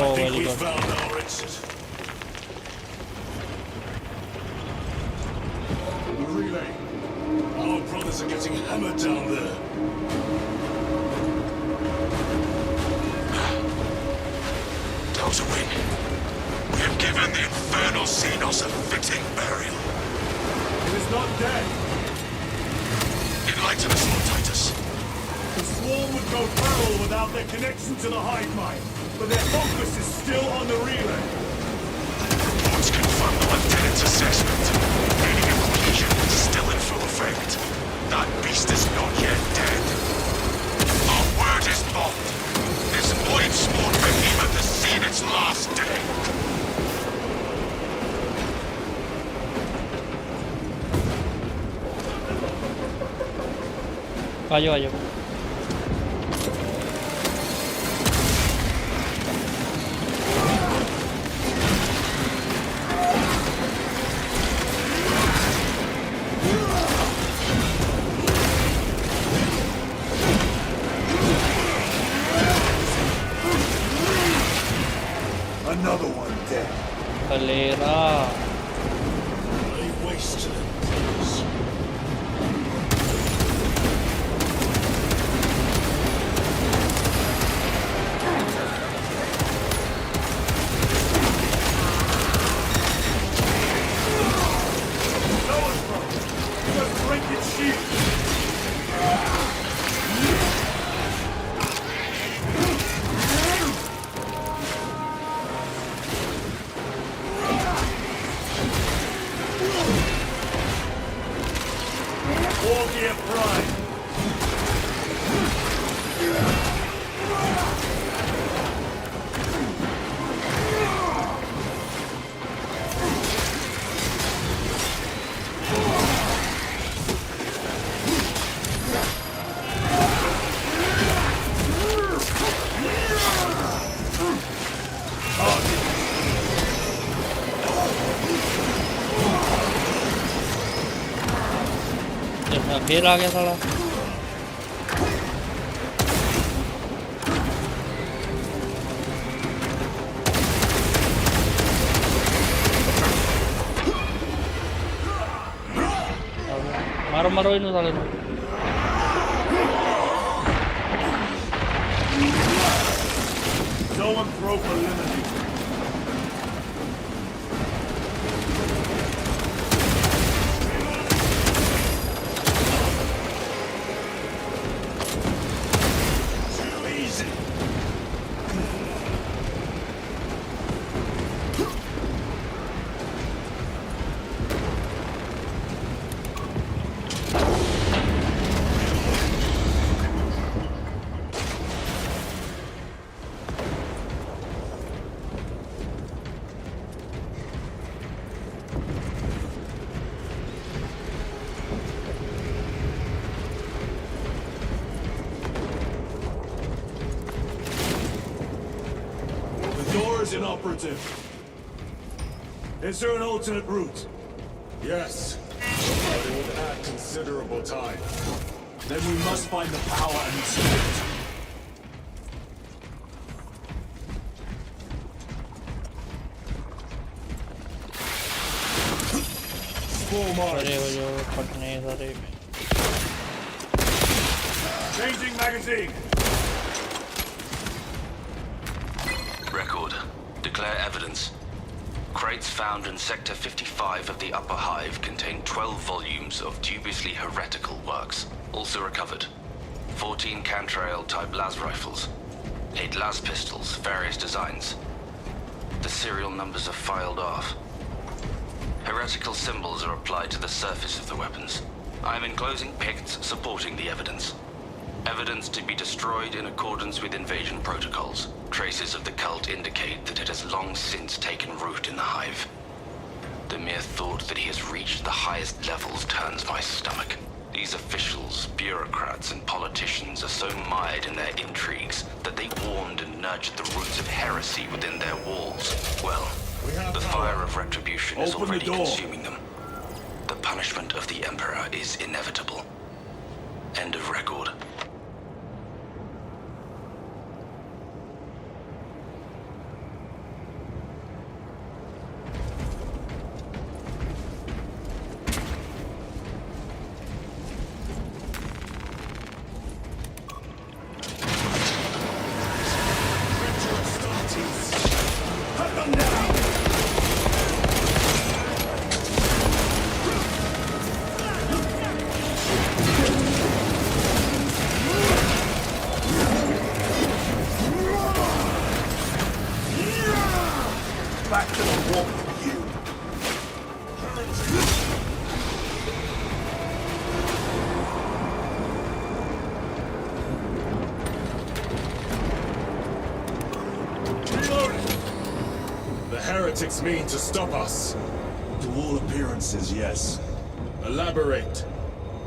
I think very we good found our exit. The relay. Our brothers are getting hammered down there. Delta Wing. We have given the infernal Xenos a fitting burial. It is not dead. Enlighten us, Lord Titus. The swarm would go feral without their connection to the hive mind, but their focus is still on the relay. Reports confirm the Lieutenant's assessment. Enemy cohesion is still in full effect. That beast is not yet dead. Our word is bond. This void-spawned behemoth has seen its last day. आ जाओ Another one dead. Cholera Lay waste to them, brothers. Noah's broke. You must break its shield. War Gear Prime. फिर आ गया साला मारो मारो इन्हों साले को Zoanthrope eliminated. Too easy. The door is inoperative. Is there an alternate route? Yes, but it would add considerable time. Then we must find the power and extract it. Small mark. अरे वो जो फटने सारे Changing magazine. Record. Declare evidence. Crates found in Sector 55 of the Upper Hive contain 12 volumes of dubiously heretical works. Also recovered. 14 Cantrail-type las rifles. 8 las pistols, various designs. The serial numbers are filed off. Heretical symbols are applied to the surface of the weapons. I am enclosing picts supporting the evidence. Evidence to be destroyed in accordance with invasion protocols. Traces of the cult indicate that it has long since taken root in the Hive. The mere thought that he has reached the highest levels turns my stomach. These officials, bureaucrats, and politicians are so mired in their intrigues that they warmed and nurtured the roots of heresy within their walls. Well, the fire of retribution is Open the already door. consuming them. The punishment of the Emperor is inevitable. End of record. Back to the wall, you. The heretics mean to stop us. To all appearances, yes. Elaborate.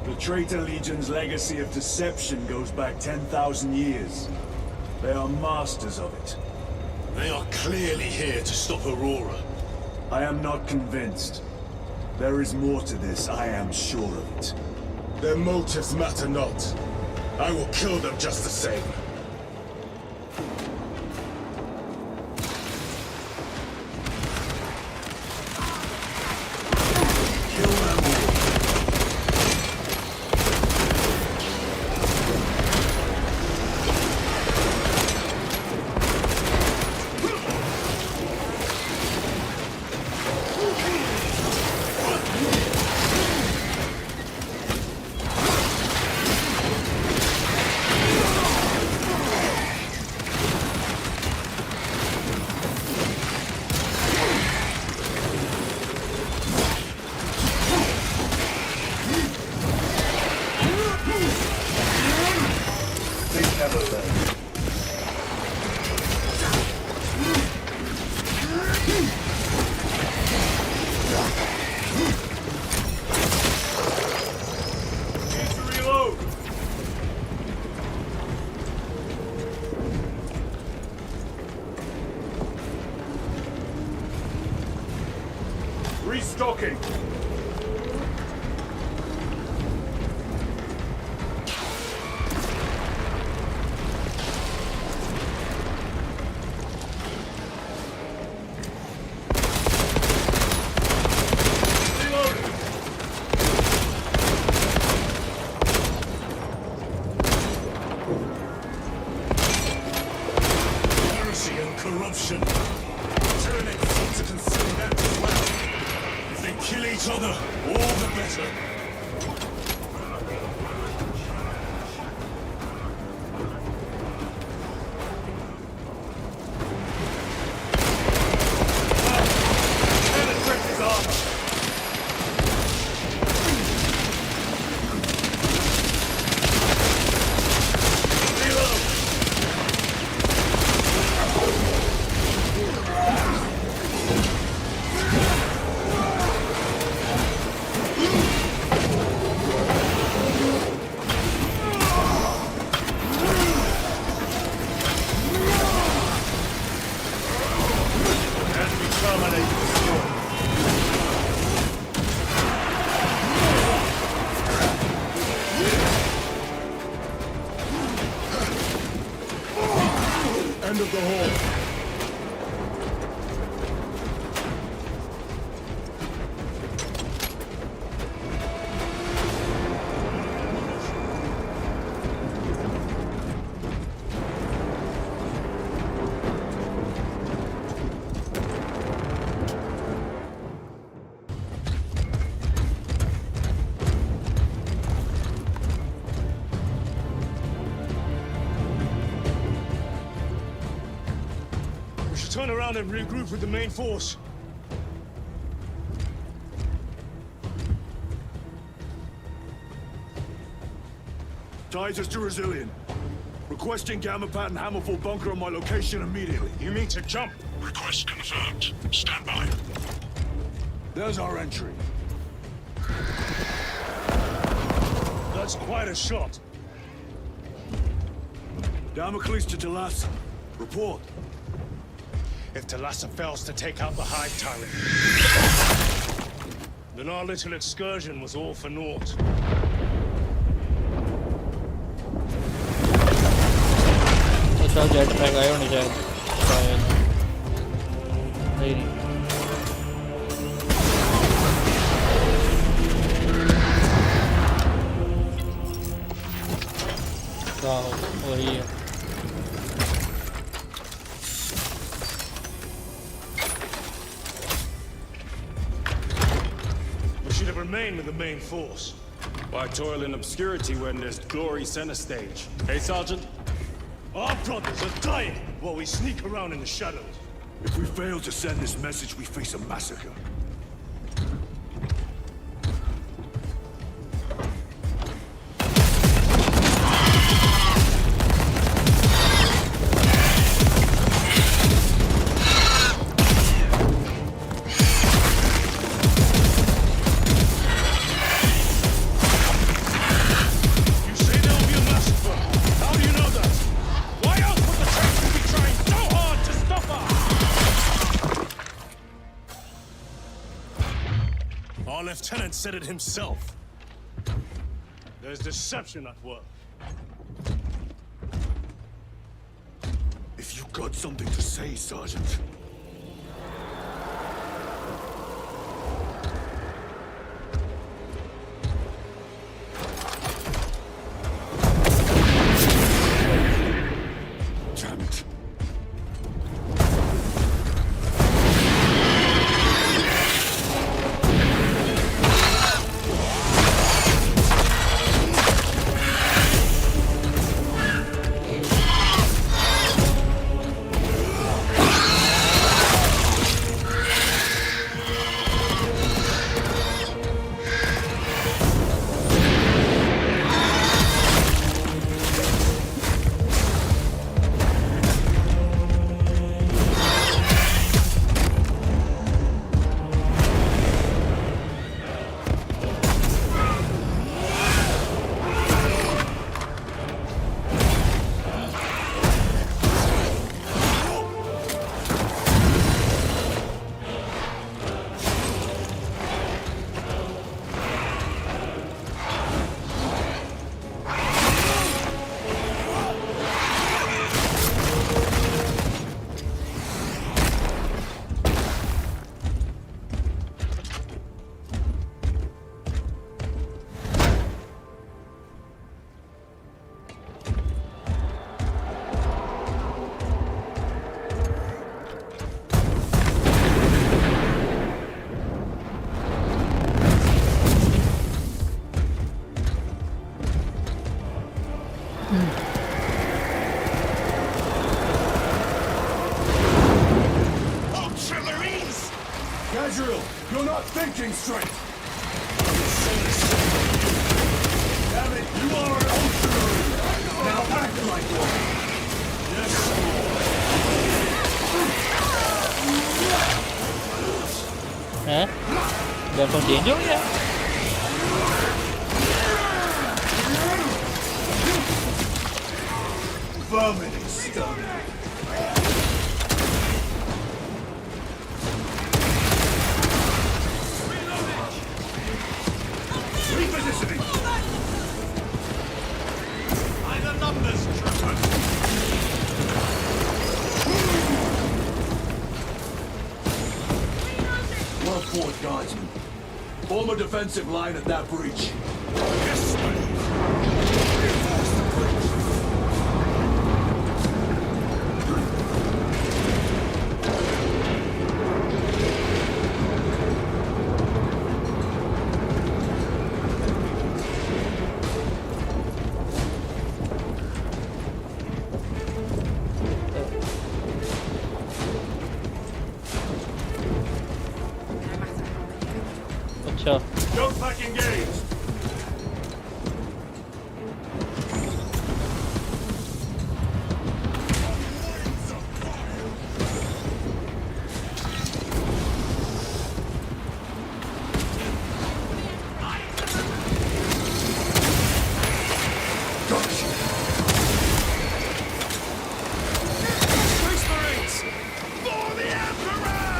The Traitor Legion's legacy of deception goes back 10,000 years. They are masters of it. They are clearly here to stop Aurora. I am not convinced. There is more to this, I am sure of it. Their motives matter not. I will kill them just the same. Kill them all. Restocking! Heresy and corruption. Tyrannics seem to consume that as well. If they kill each other, all the better. Penetrate his armor! End of the hall. We should turn around and regroup with the main force. TITUS to Resilient. Requesting Gamma Pat and Hammerfall bunker on my location immediately. You mean to jump? Request confirmed. Stand by. There's our entry. That's quite a shot. Damocles to Talassa. Report. If Talassa fails to take out the Hive tyrant, Then our little excursion was all for naught. अच्छा jet pack आए होने शायद नहीं नहीं वही है We should have remained with the main force. Why toil in obscurity when there's glory center stage? Hey, Sergeant? Our brothers are dying while we sneak around in the shadows. If we fail to send this message, we face a massacre. You say there will be a massacre. How do you know that? Why else would the traitors be trying so hard to stop us? Our lieutenant said it himself. There's deception at work. If you got something to say, Sergeant. Damn it. Ultramarines! Gabriel, you're not thinking straight! Damn it, you are an ultramarine! Now act like one! हैं weapon change हो गया Vermin exterminate! Repositioning! By the numbers, troopers! Well fought, guardsmen. Form a defensive line at that breach. Yes, Reinforce the breach! अच्छा Don't pack engaged! Space Marines! For the Emperor!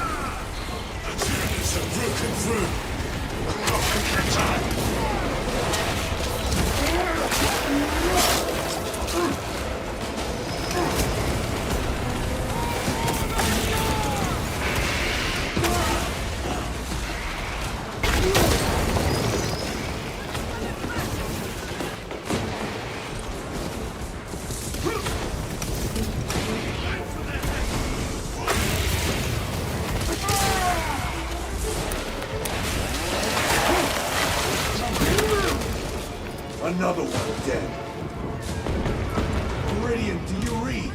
The Germans have broken through! Another one dead. Meridian, do you read?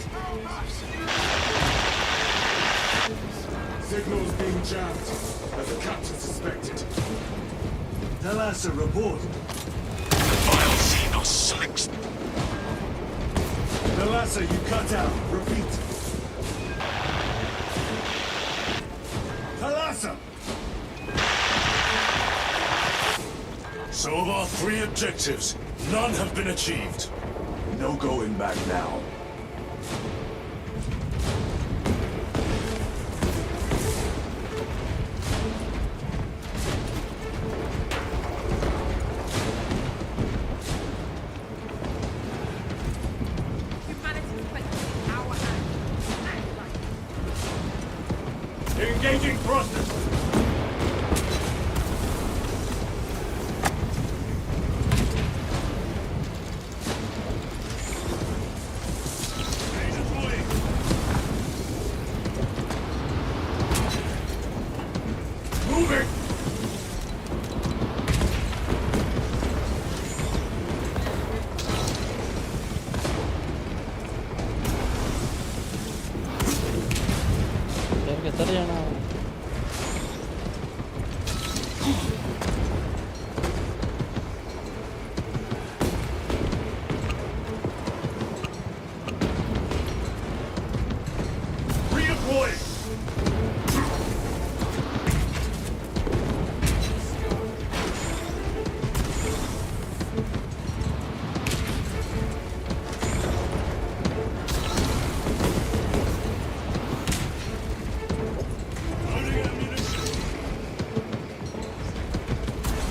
Signals being jammed, as the captain suspected. Thalassa, report. Vile Xenos slicks. Thalassa, you cut out. Repeat. Thalassa! So of our 3 objectives, none have been achieved. No going back now. Engaging thrusters! Moving! यार किधर जाना है? Redeploying!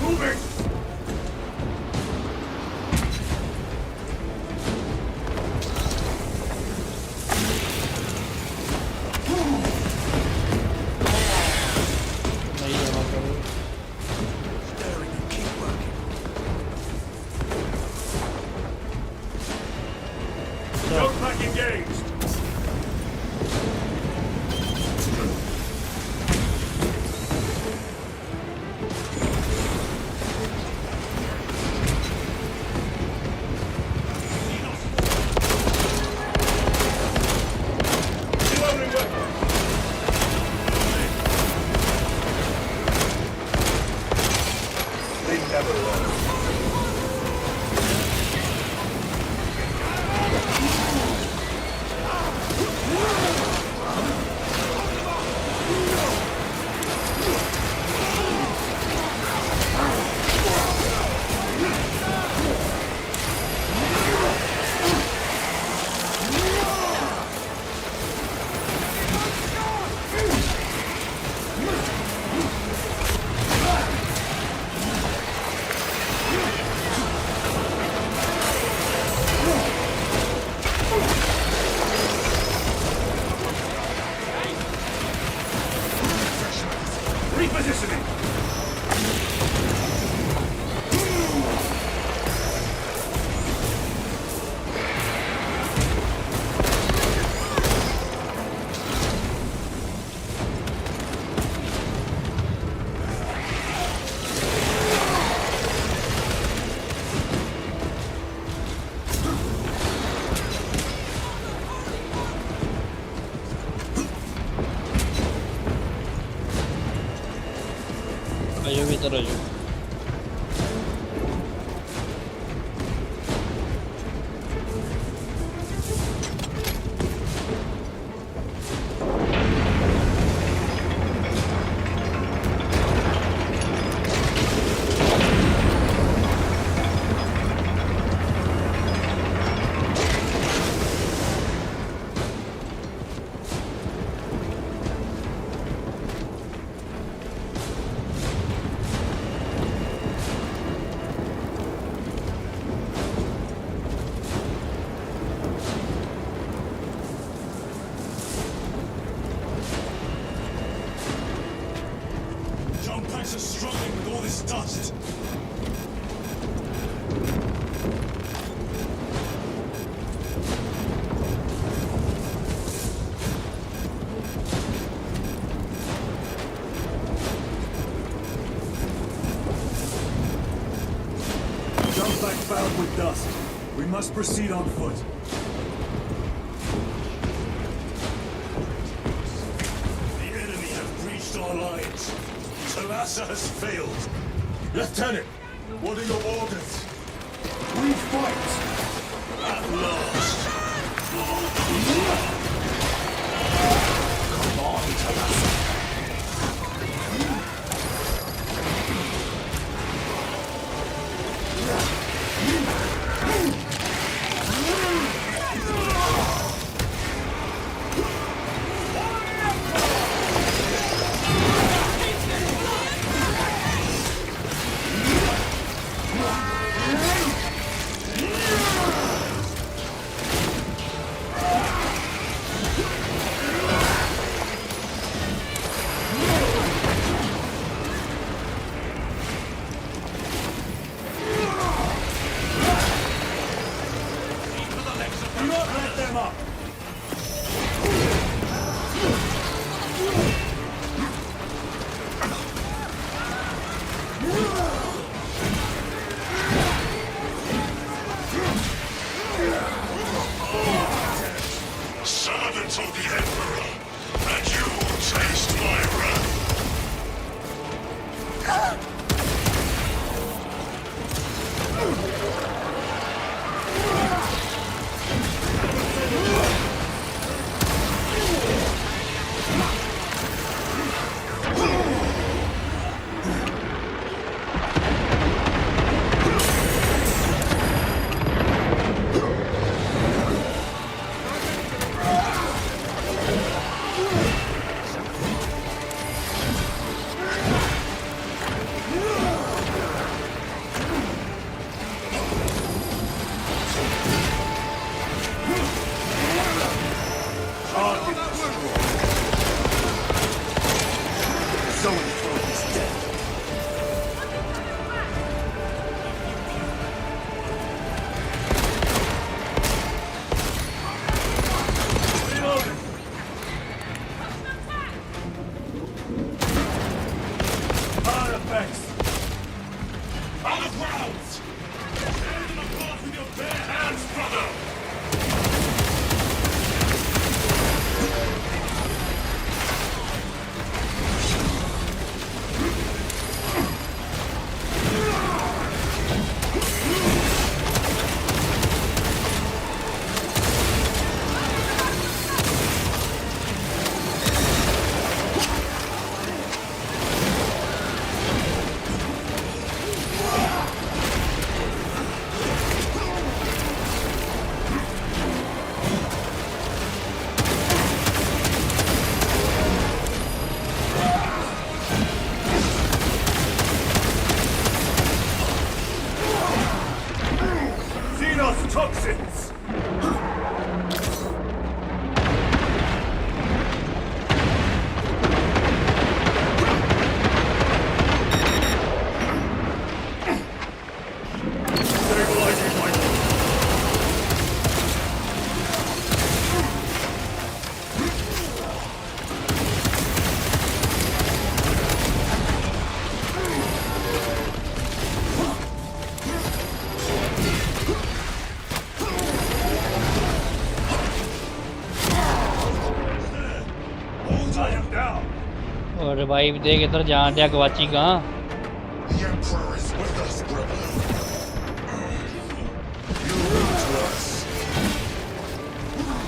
Moving! नहीं जाना कभी. Staring and keep working. Jump back engaged! Reloading weapon! They never learn. Repositioning! आजो भीतर आजो. Jump packs are struggling with all this dust. Jump back found with dust. We must proceed on foot. The enemy have breached our lines. Talassa has failed. Lieutenant, what are your orders? We fight! At last. Come on, Talassa. Do not let them up. Servants of the Emperor, and you will taste my wrath. On the grounds! Tear them apart with your bare hands, brother! Xenos toxins! Stabilizing my... I am down. और revive देख इधर जान दिया गवाची गां The Emperor is with us, brother. You rule to us.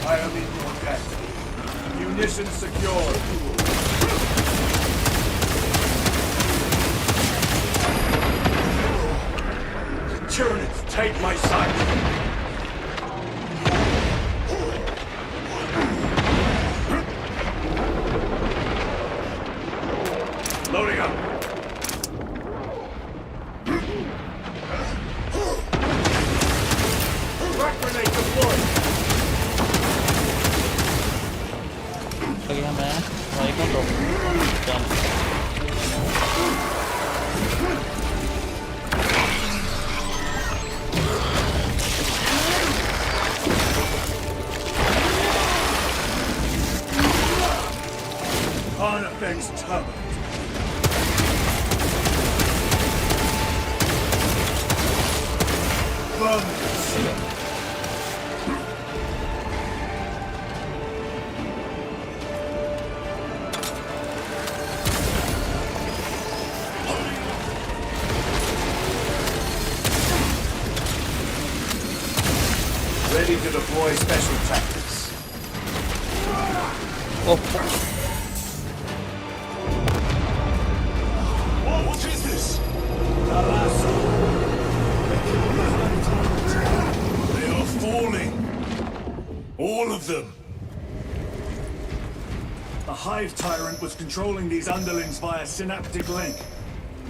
I am in your debt. Munitions secured. Tyranids, take my sight. Loading up. Crack grenade deployed. Lagi हम हैं भाई कौन तो चल Carnifex turret. vermin. Ready to deploy special tactics. Oh, Oh, what is this? They are falling. All of them. The Hive Tyrant was controlling these underlings via synaptic link.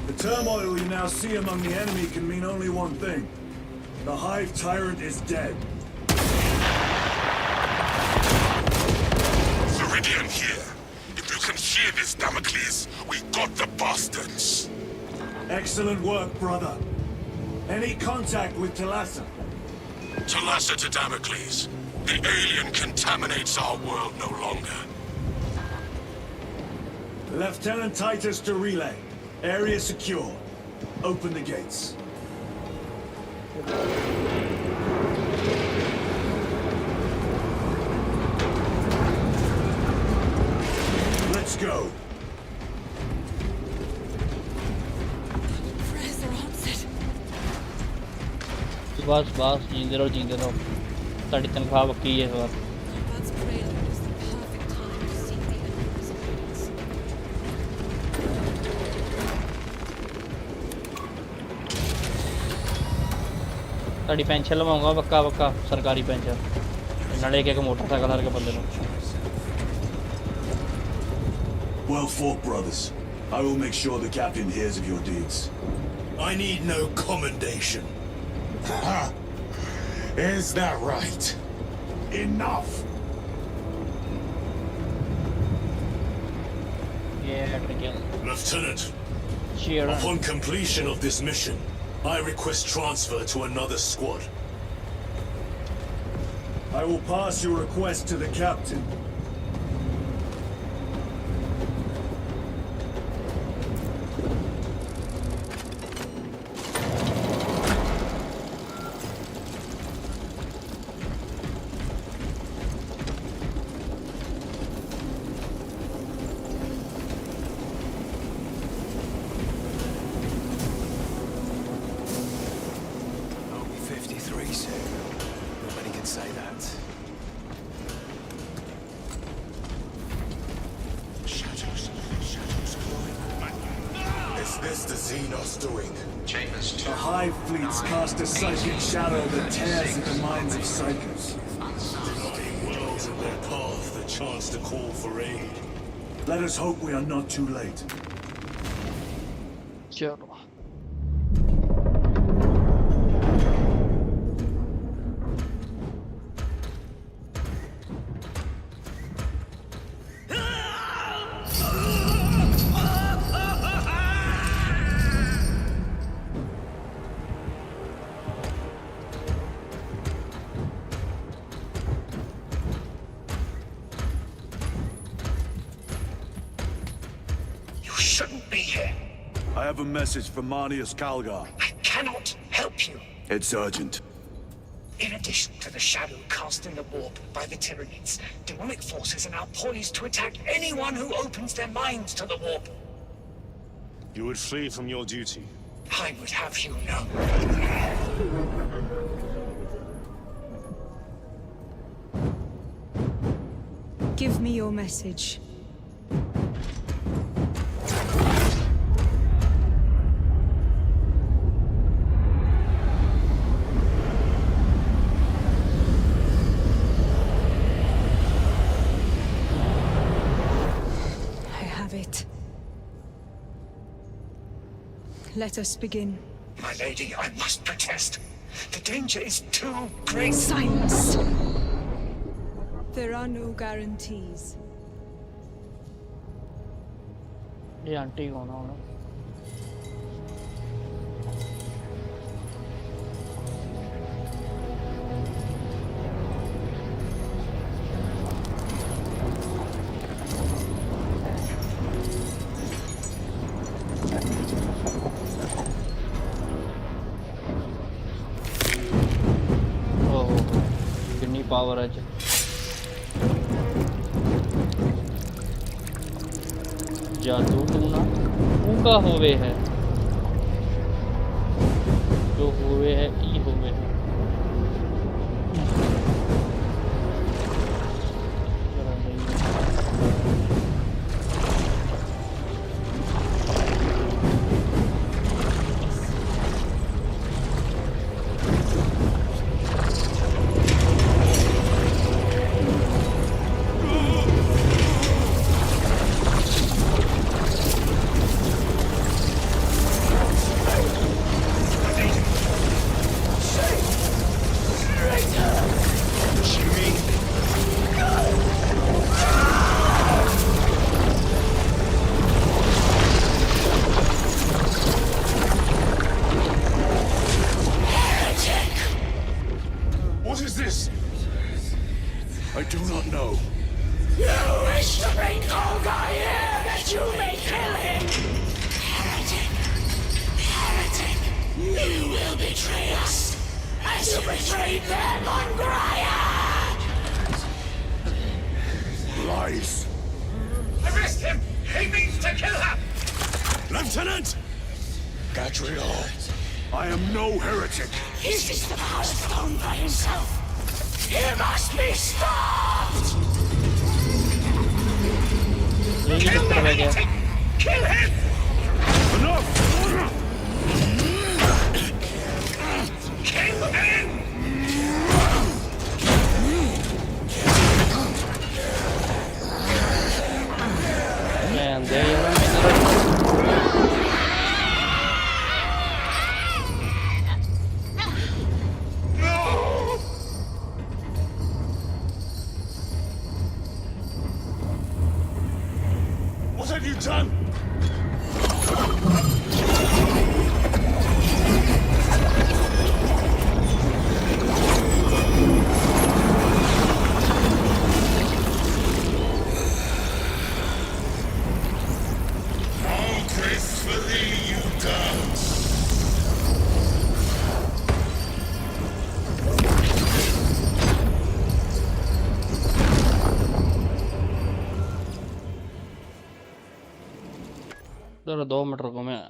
The turmoil you now see among the enemy can mean only one thing. The Hive Tyrant is dead. Viridian here. If you can hear this, Damocles, we got the bastards. Excellent work, brother. Any contact with Talassa? Talassa to Damocles. The alien contaminates our world no longer. Lieutenant Titus to relay. Area secure. Open the gates. Let's go. Prayers are answered. बस जींदे रहो ਤੁਹਾਡੀ ਤਨਖਾਹ ਪੱਕੀ ਹੈ ਇਸ ਵਾਰ God's prelude is the perfect time to see the enemy's appearance. ਤੁਹਾਡੀ pension ਲਵਾਉਂਗਾ ਪੱਕਾ ਸਰਕਾਰੀ ਪੈਨਸ਼ਨ ਨਾਲੇ ਇੱਕ ਮੋਟਰਸਾਈਕਲ ਹਰ ਕੇ ਬੰਦੇ ਨੂੰ Well fought, brothers. I will make sure the captain hears of your deeds. I need no commendation. Is that right? Enough! Yeah, together. Lieutenant, Cheer on. upon completion of this mission, I request transfer to another squad. I will pass your request to the captain. Is this the Xenos doing? Chambers 2. The Hive fleets cast a psychic shadow that tears at the minds of psychers. Denying worlds in their path the chance to call for aid. Let us hope we are not too late. चलो You shouldn't be here. I have a message from Marnius Calgar. I cannot help you. It's urgent. In addition to the shadow cast in the warp by the Tyranids, demonic forces are now poised to attack anyone who opens their minds to the warp. You would flee from your duty. I would have you know. Give me your message. I have it. Let us begin. My lady, I must protest. The danger is too great. Silence! There are no guarantees. ये aunty कौन है उन्हें power है जादू tuna ऊका होवे है जो होवे है ई होवे है What is this? I do not know. You wish to bring Olga here that you may kill him! Heretic! Heretic! You will betray us as you betrayed them on Graia! Lies. Arrest him! He means to kill her! Lieutenant! Gadriel, I am no heretic. He sees the power stone by himself! He must be stopped! Kill the heretic! Kill him! Enough! Kill him! Man, there you What have you done? How gracefully you dance! जरा 2 minute रुको मैं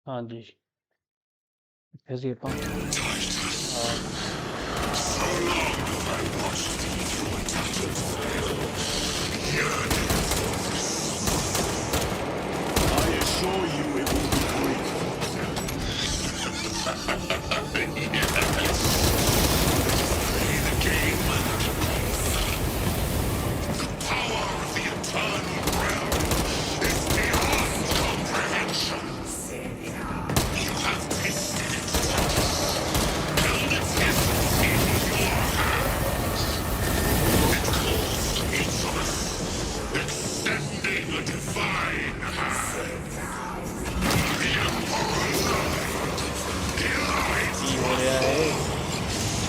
हाँ जी फिर ये पाऊँ I assure you it will be brief. Play the game. The power of the eternal realm is beyond comprehension. You have tasted its touch, held its essence in your hands. It calls to each of us, extending a divine hand. The Emperor learned. He lied की हो रहा है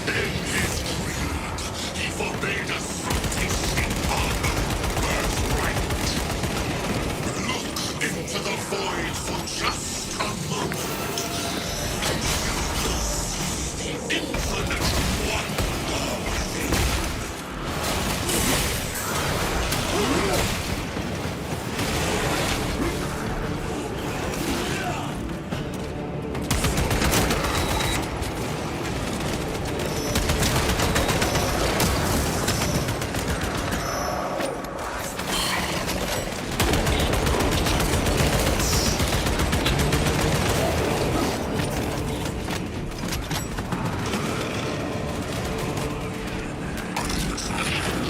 in his greed. He forbade us from tasting honor, birthright. Look into the void for just a moment. And you will see the infinite wonder within.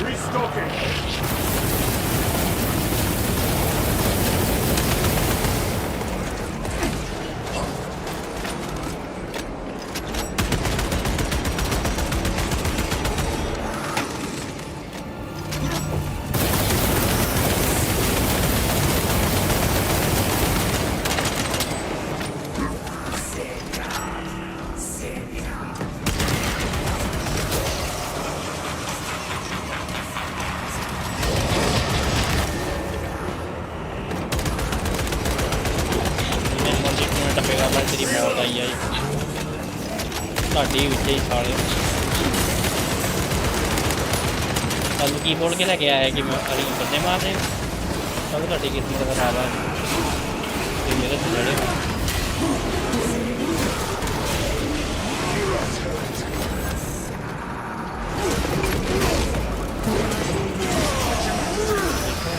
Restocking! ਮੈਨੂੰ ਜਿੱਥੇ ਮੈਂ ਟੱਪੇਗਾ ਮੈਂ ਤੇਰੀ ਮੌਤ ਆਈ ਆਈ ਤੁਹਾਡੀ ਵਿੱਚ ਹੀ ਸਾਲੇ ਤੁਹਾਨੂੰ ਕੀ ਬੋਲ ਕੇ ਲੈ ਕੇ ਆਇਆ ਕਿ ਮੈਂ ਅੜੀ ਬੰਦੇ ਮਾਰਦੇ ਸਭ ਤੁਹਾਡੀ ਕਿਸਮਤ ਖਰਾਬ ਆ ਤੇ ਮੇਰੇ ਤੇ ਜੜੇ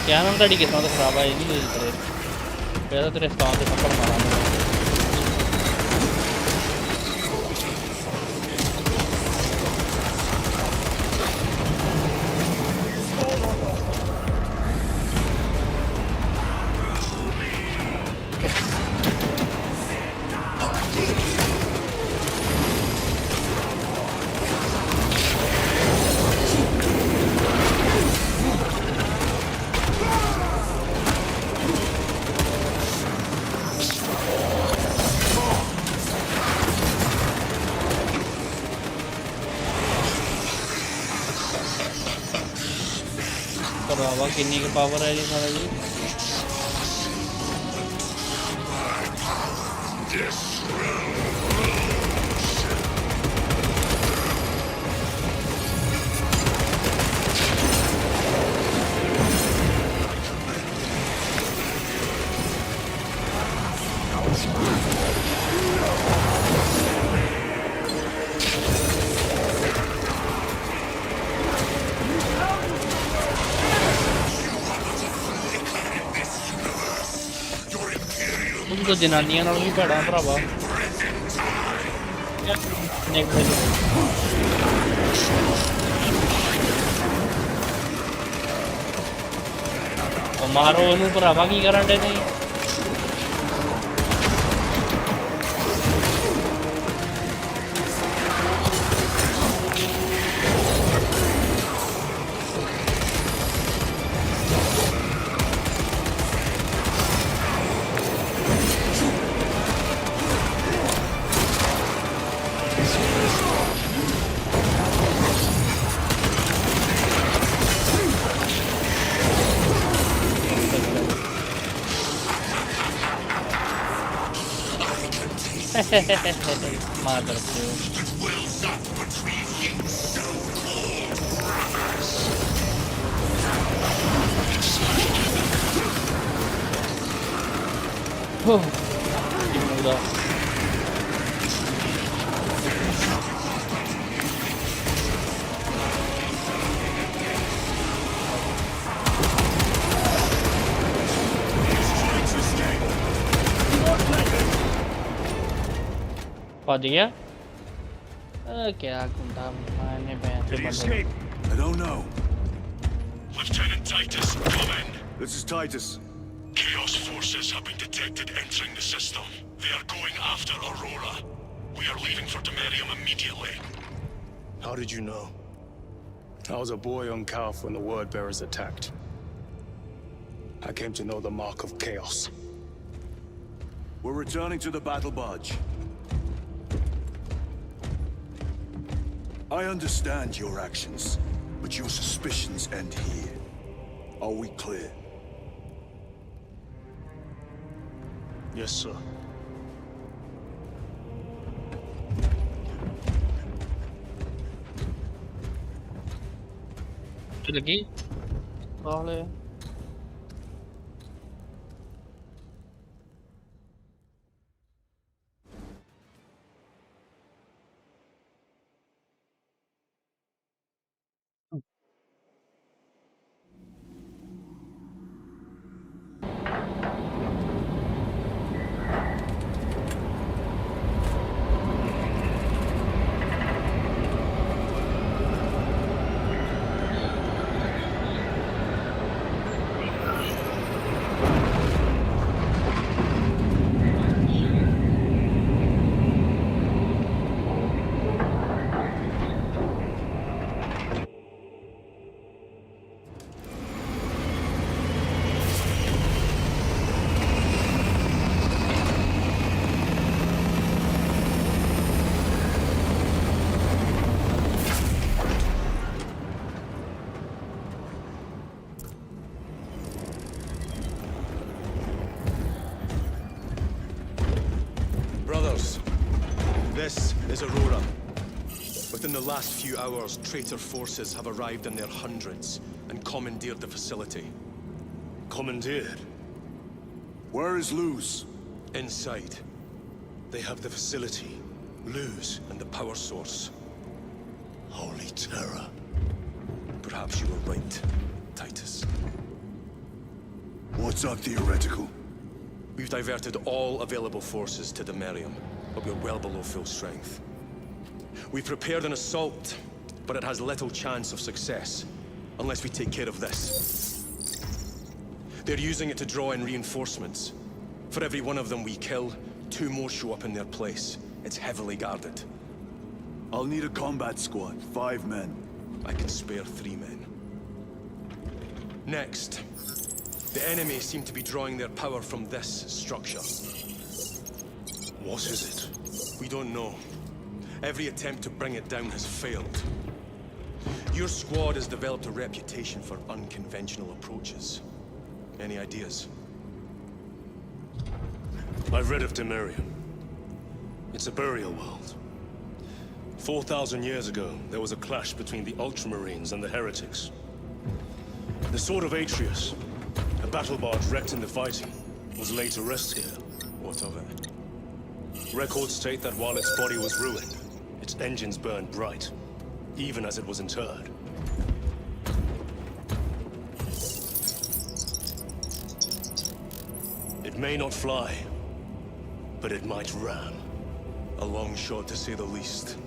क्या नाम ਤੁਹਾਡੀ ਕਿਸਮਤ ਖਰਾਬ ਆ ਇਹ ਨਹੀਂ ਤੇਰੇ ਪਹਿਲਾਂ ਤੇਰੇ ਸਥਾਨ ਤੇ ਥੱਪੜ ਮਾਰਾਂਗਾ ਭਰਾਵਾ ਕਿੰਨੀ ਕੁ ਪਾਵਰ ਹੈ ਜੀ ਸਾਲੇ ਦੀ ਉਹ ਤਾਂ ਜਨਾਨੀਆਂ ਨਾਲ ਵੀ ਭੈੜਾ ਭਰਾਵਾ ਉਹ ਮਾਰੋ ਉਹਨੂੰ ਭਰਾਵਾ ਕੀ ਕਰਨ ਡੇ ਨੇ Mother of It will not between you so-called brothers. Oh. ਪੂਰਾ। ਭੱਜ ਗਿਆ। ਕਿਆ ਗੁੰਡਾ ਮਾਰਨੇ ਪਏ ਤੇ ਬੰਦੇ। I don't know. Lieutenant Titus, come in. This is Titus. Chaos forces have been detected entering the system. They are going after Aurora. We are leaving for Demerium immediately. How did you know? I was a boy on Calf when the word bearers attacked. I came to know the mark of chaos. We're returning to the battle barge. I understand your actions, but your suspicions end here. Are we clear? Yes, sir. ਲੱਗੀ ਬਾਹਲੇ। This is Aurora. Within the last few hours, traitor forces have arrived in their hundreds and commandeered the facility. Commandeered? Where is Luz? Inside. They have the facility, Luz, and the power source. Holy terror. Perhaps you were right, Titus. What's our theoretical? We've diverted all available forces to Demerium, but we're well below full strength. We've prepared an assault, but it has little chance of success, unless we take care of this. They're using it to draw in reinforcements. For every one of them we kill, 2 more show up in their place. It's heavily guarded. I'll need a combat squad, 5 men. I can spare 3 men. Next, the enemy seem to be drawing their power from this structure. What is it? We don't know. Every attempt to bring it down has failed. Your squad has developed a reputation for unconventional approaches. Any ideas? I've read of Demerium. It's a burial world. 4,000 years ago, there was a clash between the Ultramarines and the Heretics. The Sword of Atreus, a battle barge wrecked in the fighting, was laid to rest here. What of it? Records state that while its body was ruined, its engines burned bright, even as it was interred. It may not fly, but it might ram. A long shot, to say the least.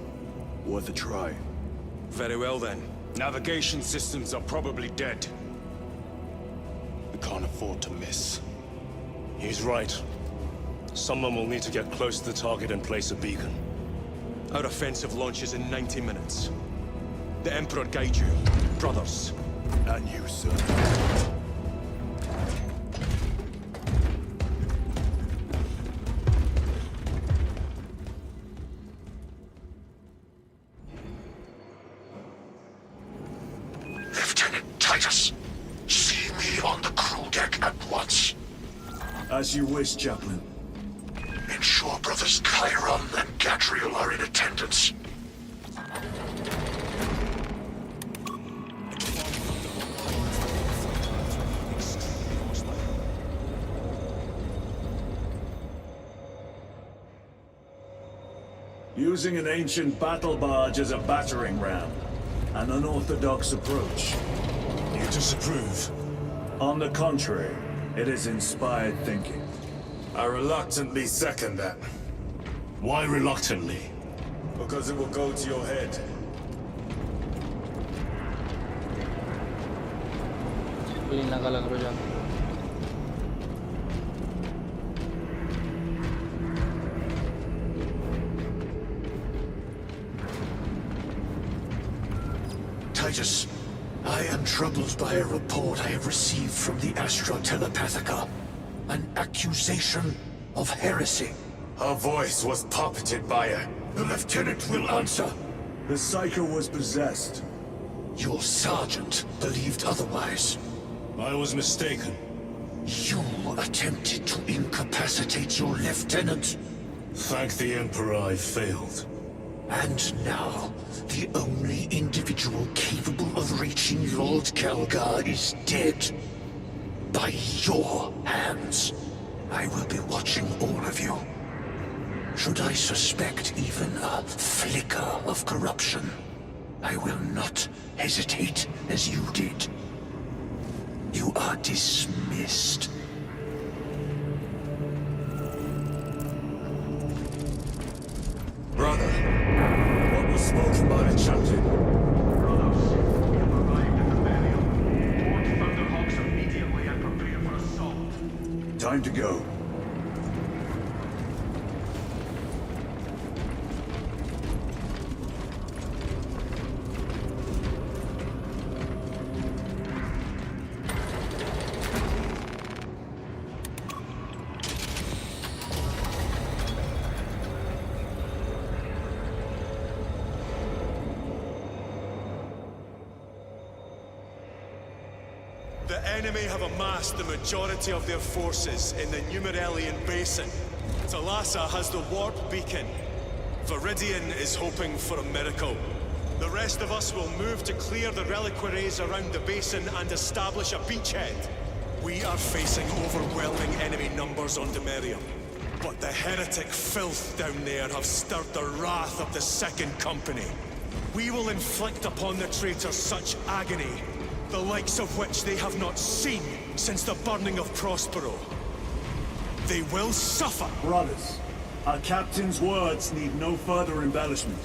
Worth a try. Very well, then. Navigation systems are probably dead. We can't afford to miss. He's right. Someone will need to get close to the target and place a beacon. Our offensive launches in 90 minutes. The Emperor guide you, brothers. And you, sir. Lieutenant Titus, see me on the crew deck at once. As you wish, Chaplain. Ensure brothers Chiron and Gadriel are in attendance. Using an ancient battle barge as a battering ram. An unorthodox approach. You disapprove? On the contrary, it is inspired thinking. I reluctantly second that. Why reluctantly? Because it will go to your head. Beli nakala karo dyan. Titus, I am troubled by a report I have received from the Astra Telepathica. An accusation of heresy. Her voice was puppeted by her. The lieutenant will answer. The Psycho was possessed. Your sergeant believed otherwise. I was mistaken. You attempted to incapacitate your lieutenant. Thank the Emperor I failed. And now, the only individual capable of reaching Lord Kelgar is dead. By your hands. I will be watching all of you. Should I suspect even a flicker of corruption, I will not hesitate as you did. You are dismissed. Brother, what was spoken by the chaplain? Brothers, you've arrived at the burial. Board Thunderhawks immediately and prepare for assault. Time to go. The enemy have amassed the majority of their forces in the Numeralian Basin. Thalassa has the warp beacon. Viridian is hoping for a miracle. The rest of us will move to clear the reliquaries around the basin and establish a beachhead. We are facing overwhelming enemy numbers on Demerium. But the heretic filth down there have stirred the wrath of the Second Company. We will inflict upon the traitors such agony, the likes of which they have not seen since the burning of Prospero. They will suffer! Brothers, our captain's words need no further embellishment.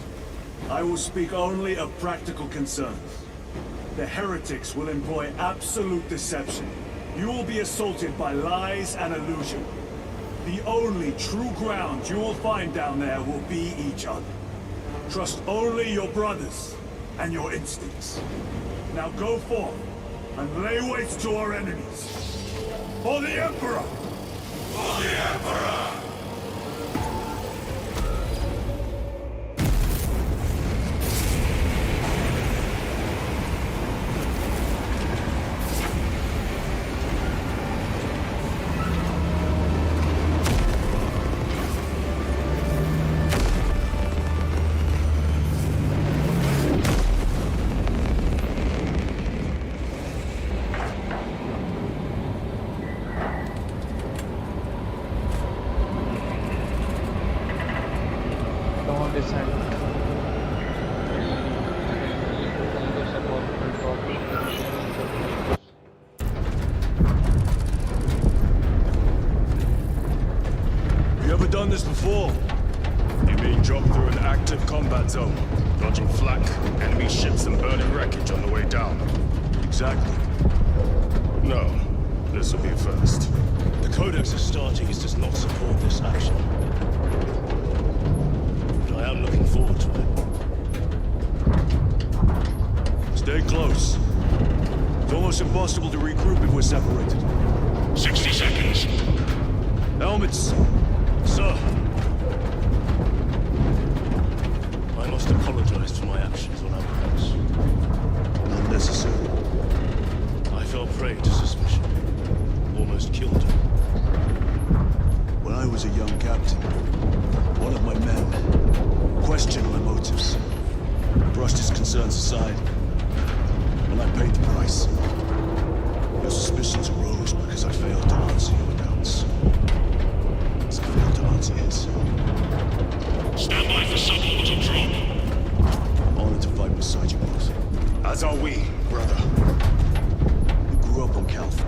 I will speak only of practical concerns. The heretics will employ absolute deception. You will be assaulted by lies and illusion. The only true ground you will find down there will be each other. Trust only your brothers and your instincts. Now go forth and lay waste to our enemies. For the Emperor! For the Emperor! Don't decide. You ever done this before? You mean drop through an active combat zone, dodging flak, enemy ships and burning wreckage on the way down? Exactly. No, this will be a first. The Codex Astartes does not support this action. But I am looking forward to it. Stay close. It's almost impossible to regroup if we're separated. 60 seconds. Helmets! Sir! I must apologize for my actions on Abrax. Not necessary. I fell prey to suspicion. Almost killed her. When I was a young captain, one of my men questioned my motives, brushed his concerns aside, and I paid the price. Your suspicions arose because I failed to answer your doubts. As I failed to answer his. Stand by for support. As are we, brother. You grew up on Calvin.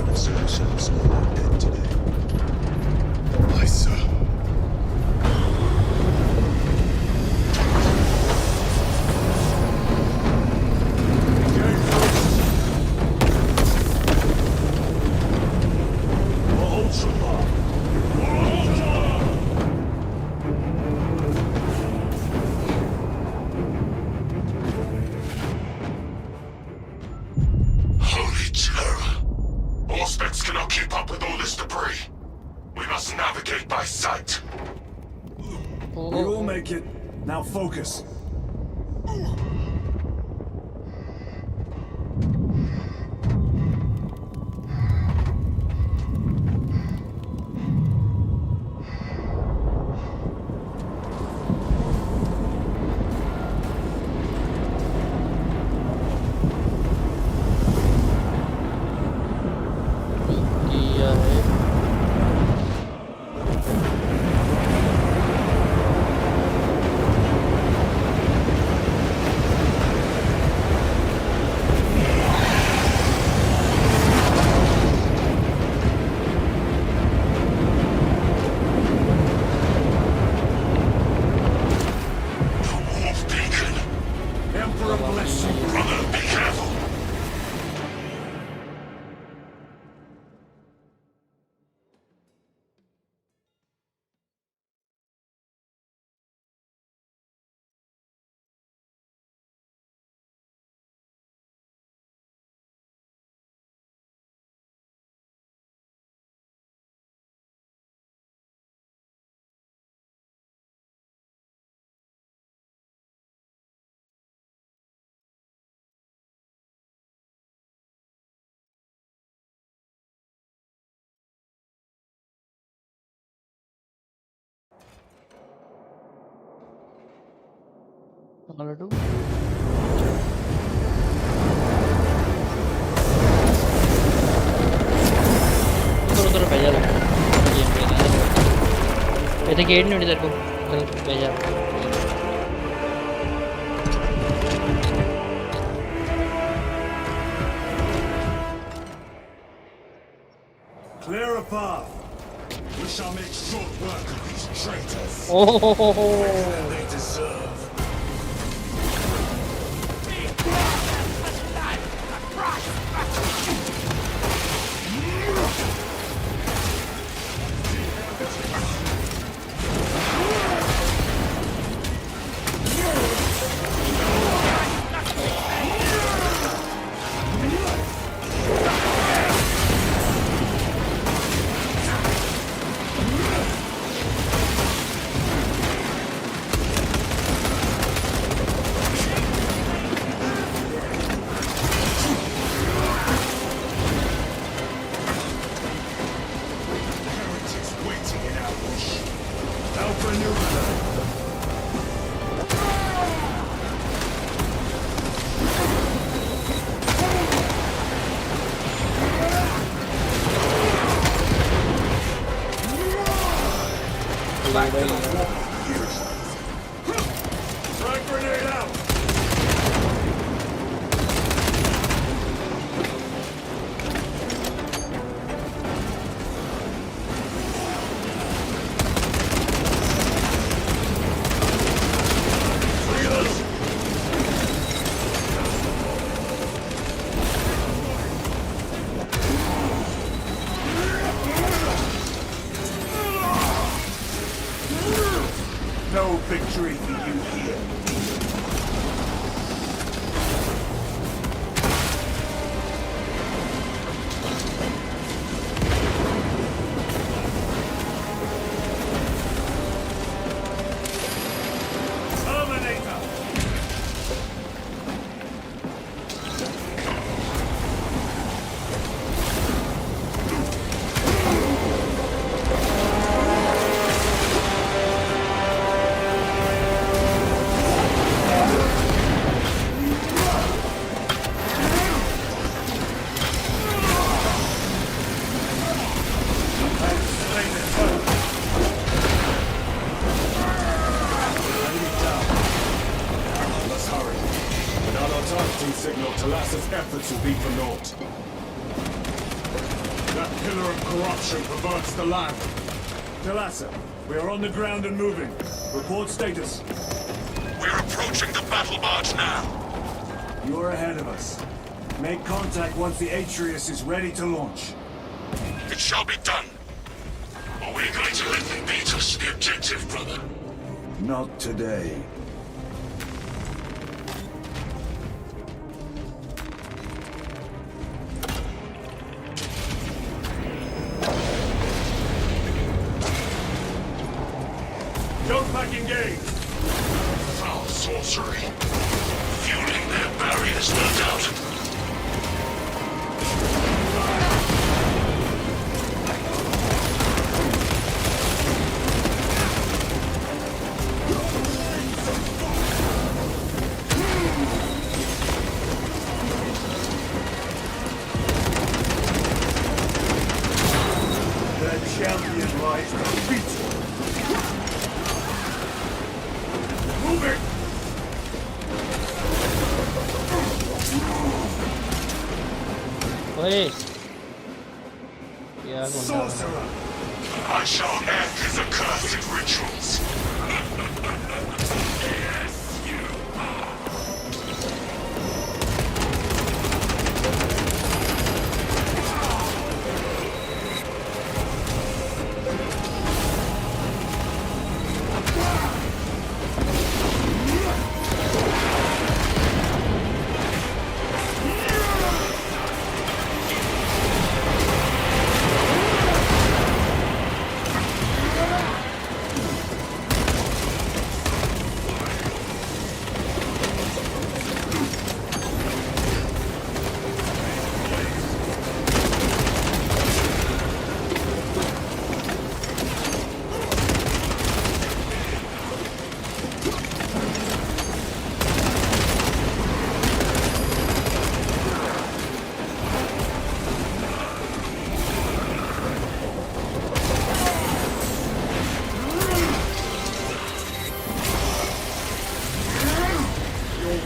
And so you settle some of that debt today. Aye, sir. Holy terror! Auspex cannot keep up with all this debris. We must navigate by sight. Oh, We will make it. Now focus. किया है The Wolf Beacon! Emperor bless you. Brother, be careful! Laddu उधर उधर भेजा तू game खेलना है ये तो गेट नहीं होनी तेरे को उधर भेजा Clear a path. We shall make short work of these traitors. Oh They deserve. Heretics waiting in ambush. Now for a new plan. Frag grenade out! No victory for you here. Terminator! efforts will be for naught. That pillar of corruption perverts the land. Talassa, we are on the ground and moving. Report status. We're approaching the battle barge now. You are ahead of us. Make contact once the Atreus is ready to launch. It shall be done. Are we going to let them beat us to the objective, brother? Not today. Don't back engage! Foul sorcery. Fueling their barriers, no doubt. The champion lies defeated. Moving! ओए क्या गुंडा Sorcerer! I shall end his accursed rituals. Yes, you are.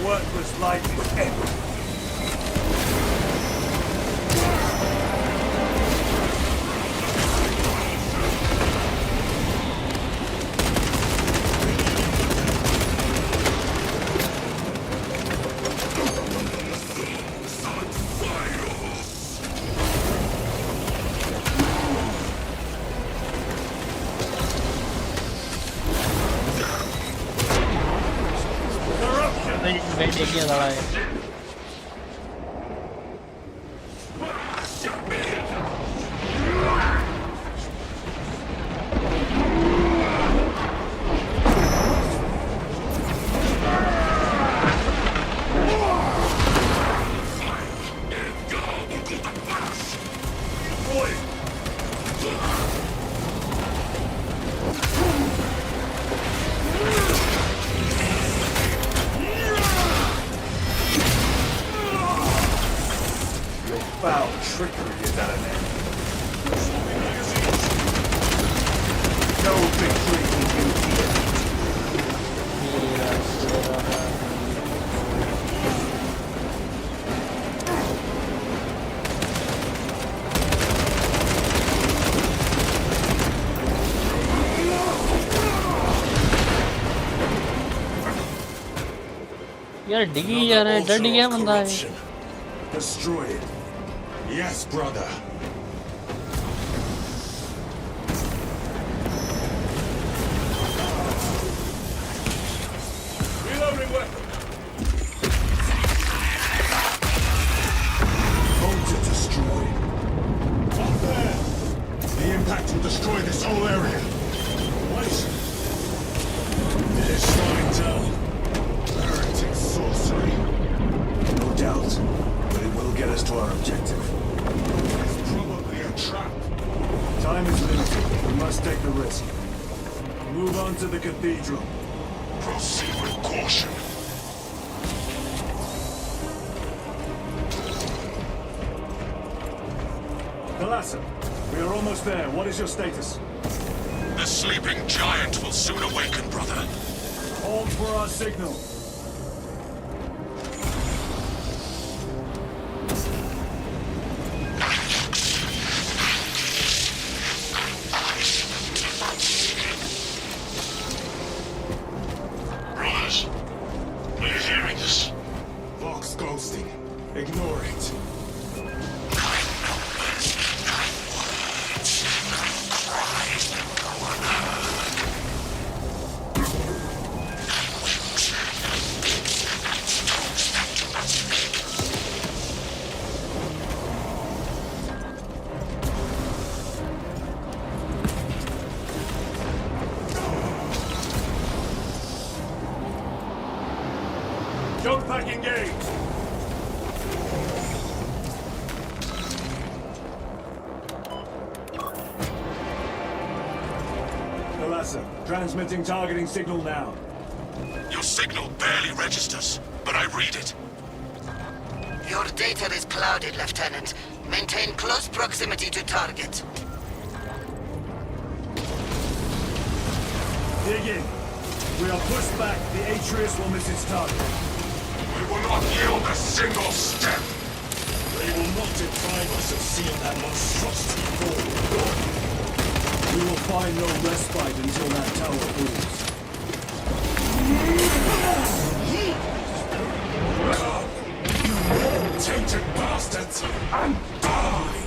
Worthless life is ended. बैठ किया साला है Foul trickery is at an end. No victory will be यार डिगी जा रहा है डर गया बंदा है Destroy it. Yes, brother. Reloading weapon. Bolter destroyed. Up there! The impact will destroy this whole area. Wait! It is slowing down. Heretic sorcery. No doubt, but it will get us to our objective. It's probably a trap. Time is limited. We must take the risk. Move on to the cathedral. Proceed with caution. Talassa, we are almost there. What is your status? The sleeping giant will soon awaken, brother. Hold for our signal. pack engaged! Thalassa, transmitting targeting signal now. Your signal barely registers, but I read it. Your data is clouded, Lieutenant. Maintain close proximity to target. Dig in. We are pushed back. The Atreus will miss its target. We will not yield a single step. They will not deprive us of seeing that monstrosity fall. We will find no respite until that tower falls. Tainted bastards! And die!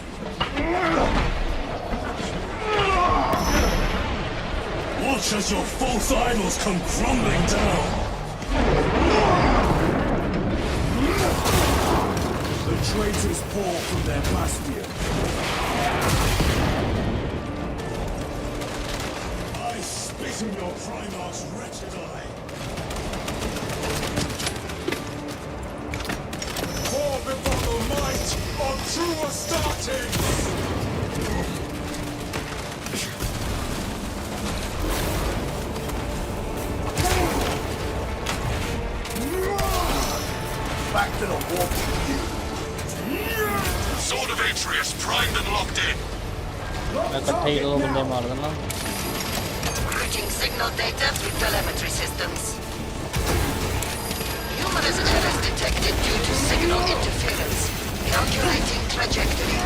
Watch as your false idols come crumbling down! The traitors pour from their bastion. I spit in your Primarch's wretched eye! Pour before the might of true Astartes! Back to the walking view. Sword of Atreus primed and locked in. मैं इकट्ठे ही 2 बंदे मार देना Routing signal data through telemetry systems. Numerous errors detected due to signal interference. Calculating trajectory.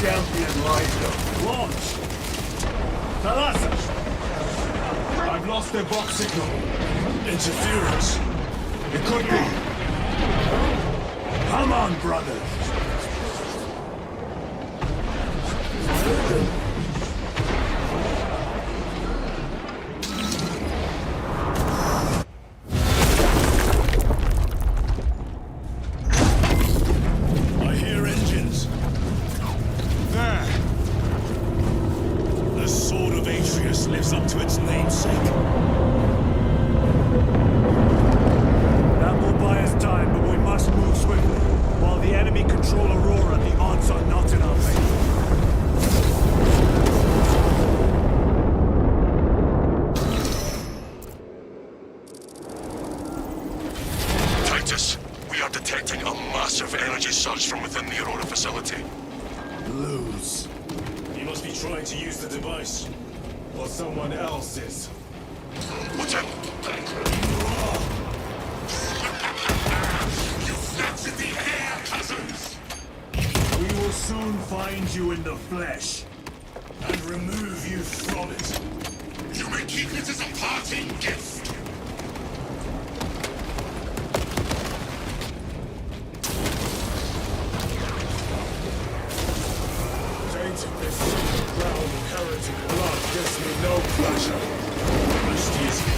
Champion riser. Launch! Thalassa! I've lost their box signal. Interference. It could be. Come on, brothers! I hear engines. There. The Sword of Atreus lives up to its namesake. That will buy us time, but we must move swiftly. While the enemy control Aurora, the odds are not in our favor. Titus, we are detecting a massive energy surge from within the Aurora facility. Lose. You must be trying to use the device. Or someone else is. Lieutenant. You snapped in the air, cousins! We will soon find you in the flesh. And remove you from it. You may keep it as a parting gift. Tainting this brown heretic blood gives me no pleasure. Most easy.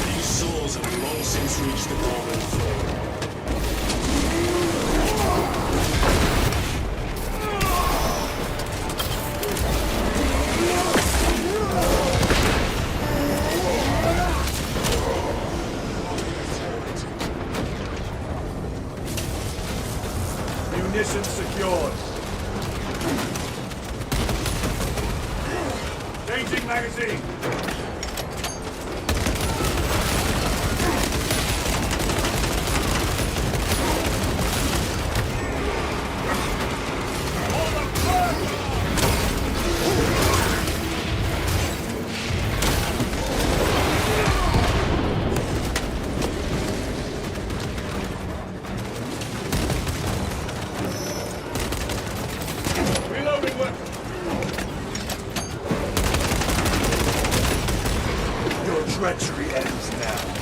These souls have long since reached the golden throne. Munitions secured. Changing magazine. treachery ends now.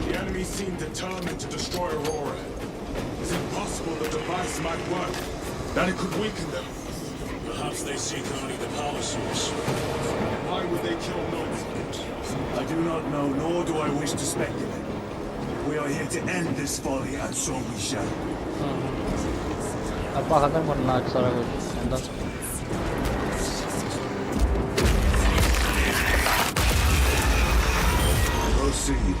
The enemy seem determined to destroy Aurora. Is it possible the device might work? That it could weaken them? Perhaps they seek only the power source. Why would they kill Note? I do not know, nor do I wish to speculate. We are here to end this folly, and so we shall. ਆਪਾਂ ਖਤਮ ਕਰਨਾ ਅੱਜ ਸਾਰਾ ਕੁਝ ਹੁੰਦਾ Proceed.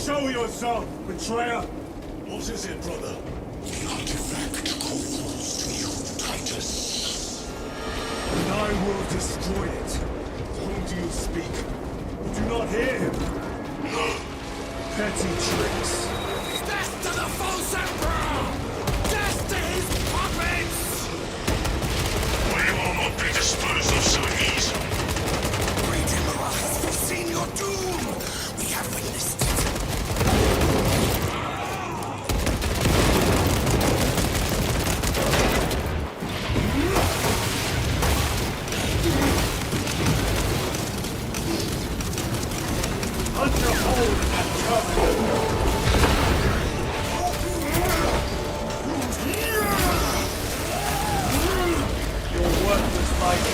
Show yourself, betrayer! What is it, brother? The artifact calls to you, Titus. And I will destroy it. To whom do you speak? You do not hear him. Petty tricks. Death to the false emperor! Death to his puppets! We will not be disposed of so easily. Great Emperor has foreseen your doom! We have witnessed it. Hunt your hold and cover. Your worthless life.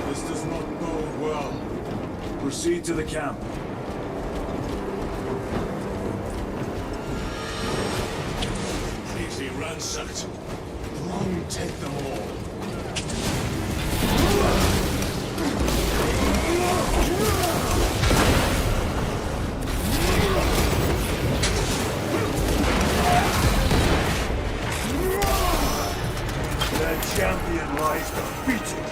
This does not bode well. Proceed to the camp. Completely ransacked. Long take them all. Their champion lies defeated.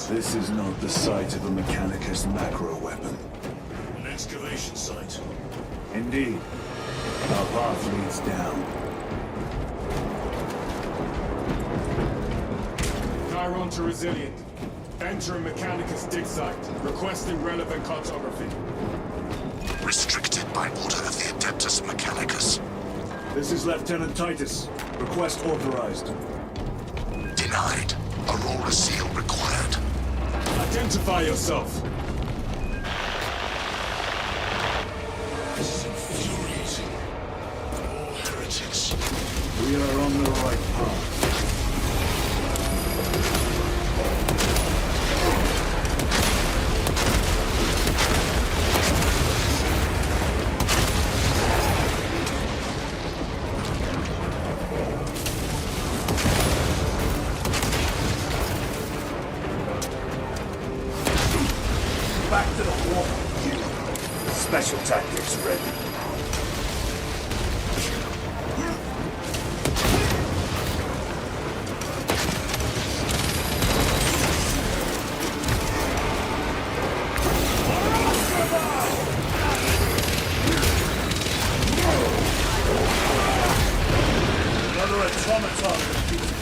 This is not the site of a Mechanicus macro weapon. An excavation site. Indeed. Our path leads down. Chiron to Resilient. Enter Mechanicus dig site. Requesting relevant cartography. Restricted by order of the Adeptus Mechanicus. This is Lieutenant Titus. Request authorized. Denied. Aurora seal required. Identify yourself. This is infuriating. All heretics. We are on the right path. Back to the wall. Special tactics ready. Another automaton defeated.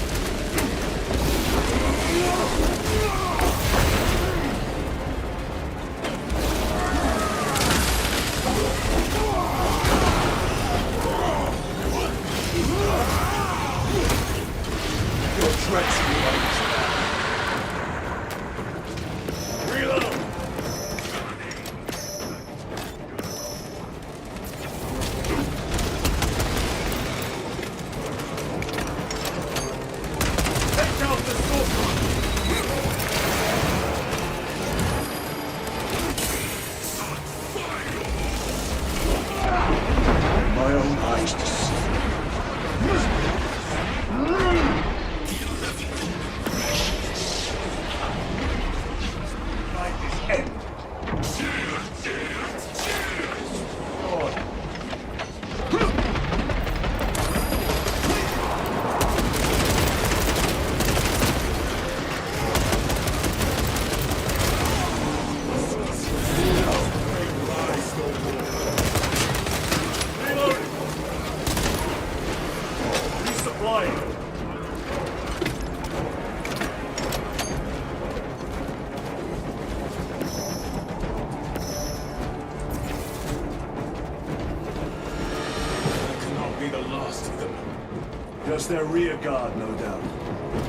Just their rear guard, no doubt.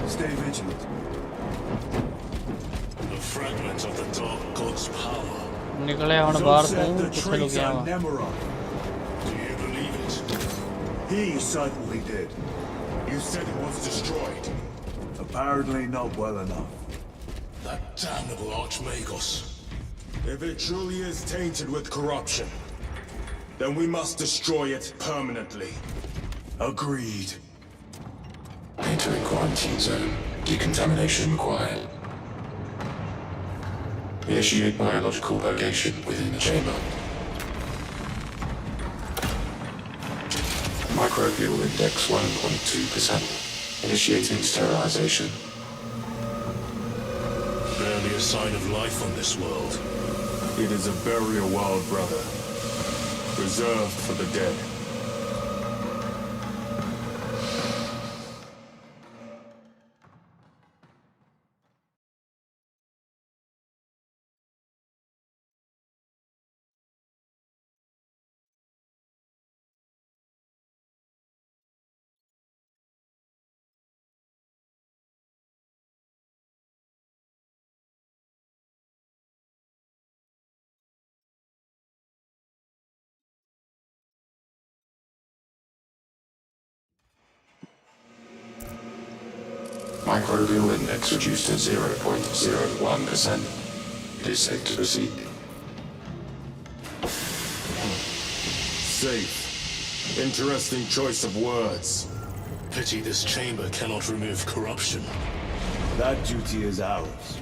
Stay vigilant. A fragment of the Dark God's power. निकले ਹੁਣ Some ਬਾਹਰ said ਤੋਂ the ਕਿੱਥੇ ਲੁਕਿਆ traitor ਵਾ Nemorok. Do you believe it? He certainly did. You said it was destroyed. Apparently not well enough. That damnable Archmagos. If it truly is tainted with corruption, then we must destroy it permanently. Agreed. Entering quarantine zone. Decontamination required. Initiate biological purgation within the chamber. Microbial index 1.2%. Initiating sterilization. Barely a sign of life on this world. It is a burial world, brother. Reserved for the dead. Microbial index reduced to 0.01%. It is safe to proceed. Safe. Interesting choice of words. Pity this chamber cannot remove corruption. That duty is ours.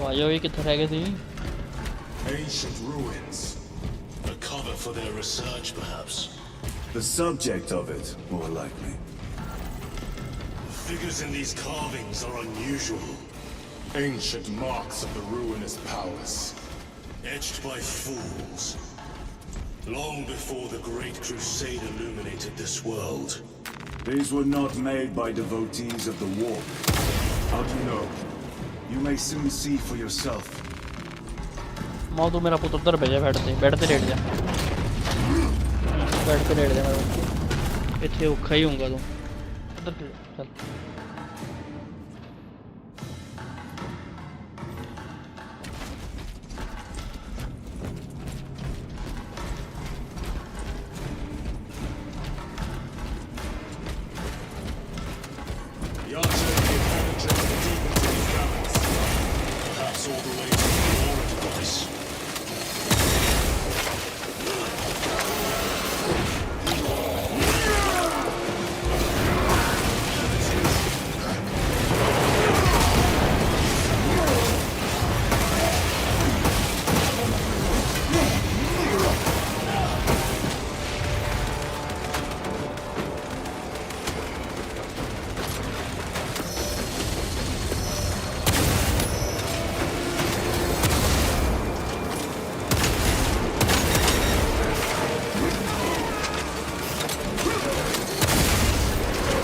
भाइयों ये कितने रह गए थे Ancient ruins. A cover for their research, perhaps. The subject of it, more likely. The figures in these carvings are unusual. Ancient marks of the ruinous powers. Etched by fools. Long before the Great Crusade illuminated this world. These were not made by devotees of the war. How do you know? You may soon see for yourself. माँ तू मेरा पुत्र उधर भेजा bed पे late जा bed पे late जा मेरा पुत्र इतने औखा ही होऊंगा तू उधर चल The artillery penetrated deep into these mountains. Perhaps all the way to the Aura device.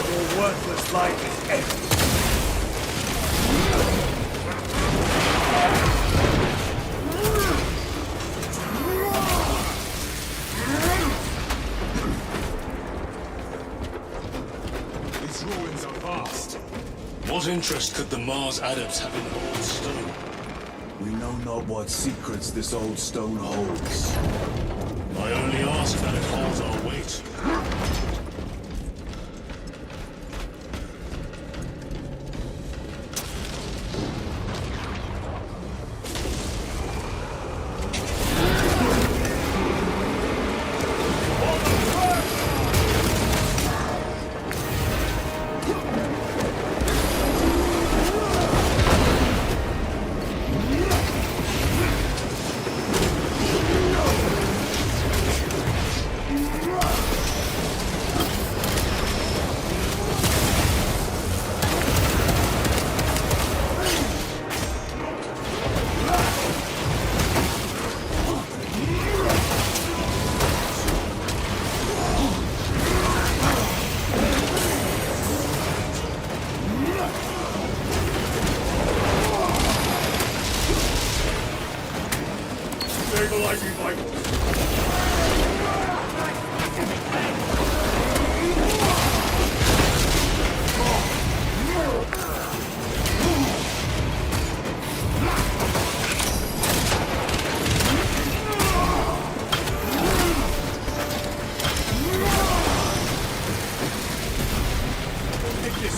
Your worthless life is empty. These ruins are vast. What interest could the Mars adepts have in old stone? We know not what secrets this old stone holds. I only ask that it holds our weight.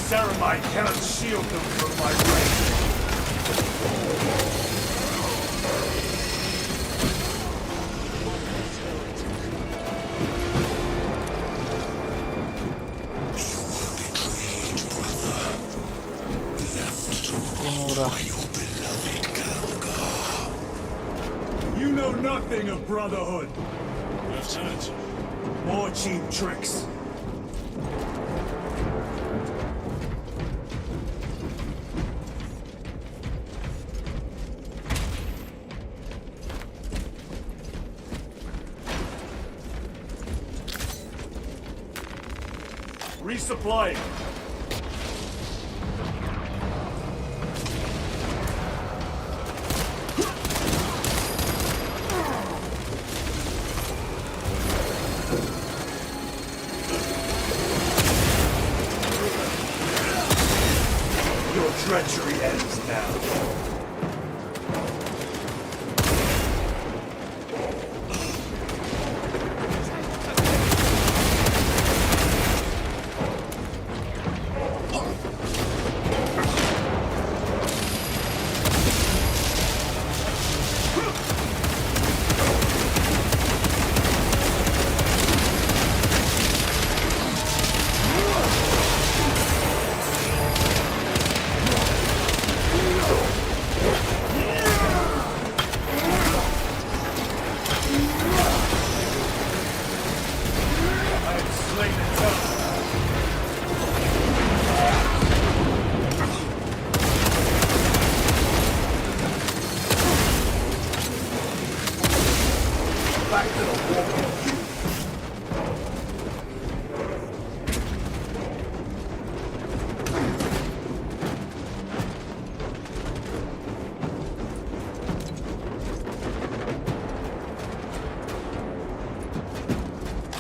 Ceramite cannot shield them from my rays. You know nothing of brotherhood. Lieutenant. More cheap tricks. Resupplying. Your treachery ends now.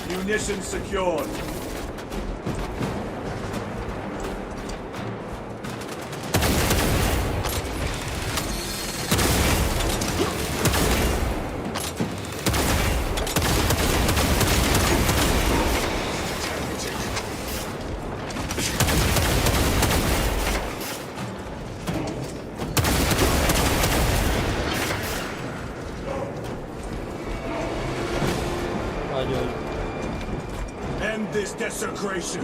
Munitions secured. End this desecration.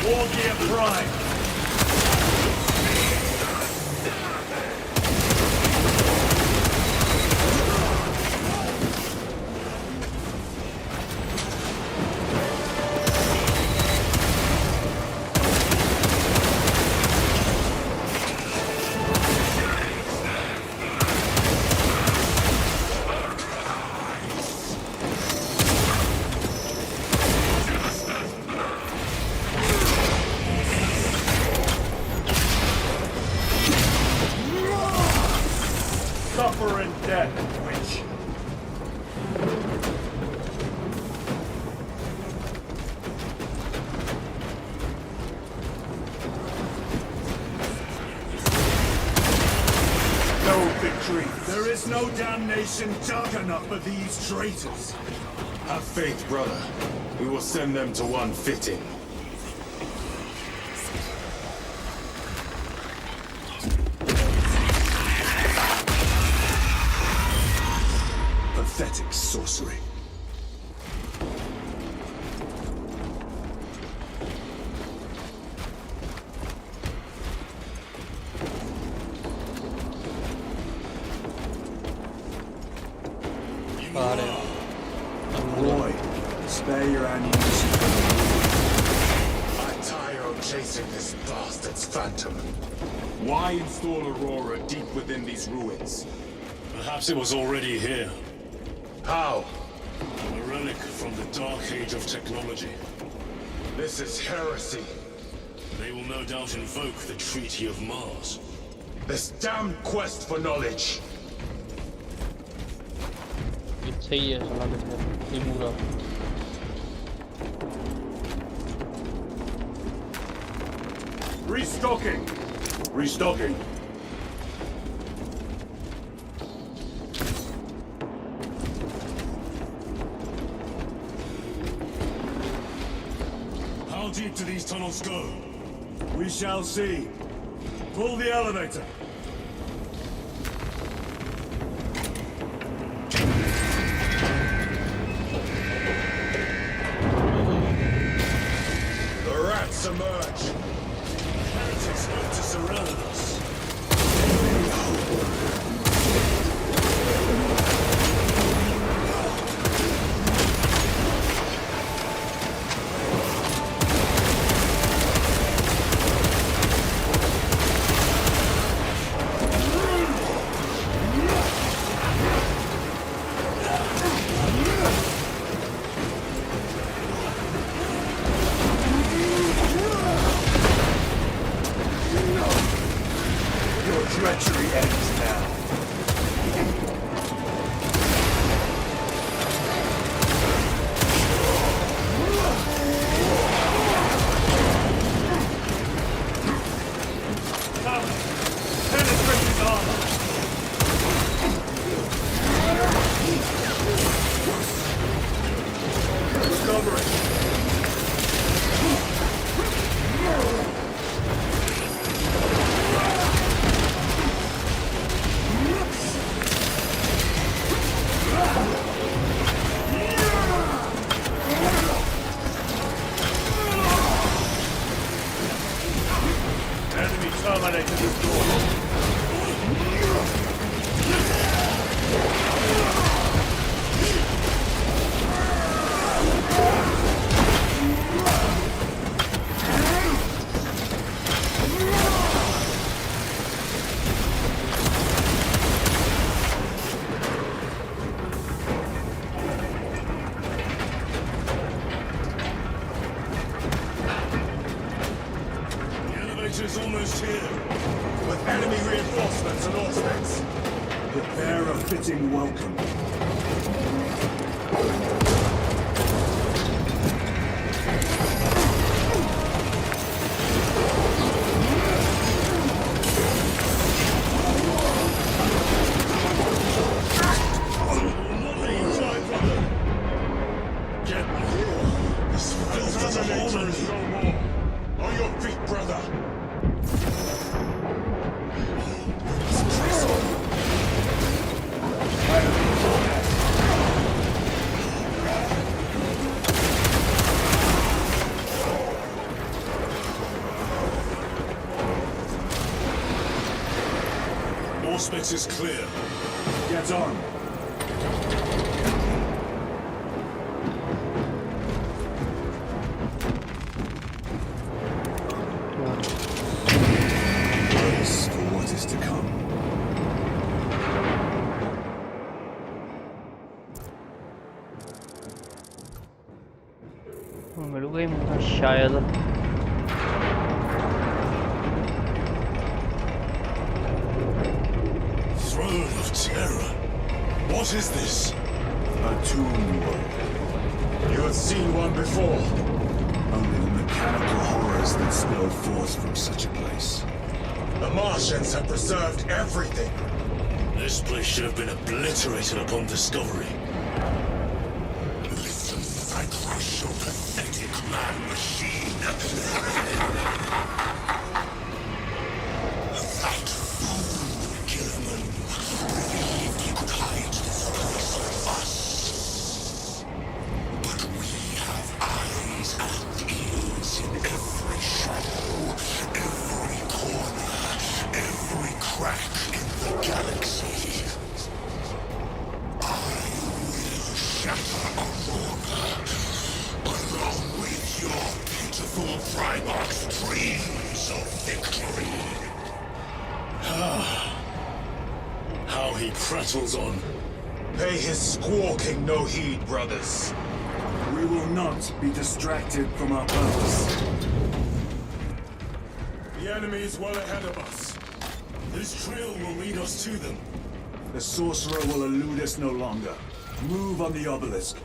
War Gear Prime. Suffer in death, witch. No victory. There is no damnation dark enough for these traitors. Have faith, brother. We will send them to one fitting. Pathetic sorcery. Roy, spare your ammunition for the I'm tired of chasing this bastard's phantom. Why install Aurora deep within these ruins? Perhaps it was already here. How? A relic from the Dark Age of technology. This is heresy. They will no doubt invoke the Treaty of Mars. This damn quest for knowledge. ਇੱਥੇ ਹੀ ਹੈ ਸਾਲਾ ਕਿੱਥੇ ਮੂਰਾ Restocking! Restocking. How deep do these tunnels go? We shall see. Pull the elevator. The rats emerge. Heretics hope to surround us. Your treachery ends now. Come, penetrate his armor. Discovery. Enemy terminated this door. The elevator's almost here. With enemy reinforcements and augments. Prepare a fitting welcome. Get this filthy elevator is no more. On your feet, brother. Auspex is clear. Get on. Brace for what is to come. मिलूंगा ही मुझे शायद Throne of Terror. What is this? A tomb world. You have seen one before. Only the mechanical horrors that spill forth from such a place. The Martians have preserved everything. This place should have been obliterated upon discovery. Listen, I crush your pathetic man-machine. That fool, Gilliman, believed he could hide this place from us. But we have eyes and ears in every shadow, every corner, every crack in the galaxy. I will shatter Aurora, along with your pitiful Primarch prattles on. Pay his squawking no heed, brothers. We will not be distracted from our purpose. The enemy is well ahead of us. This trail will lead us to them. The sorcerer will elude us no longer. Move on the obelisk.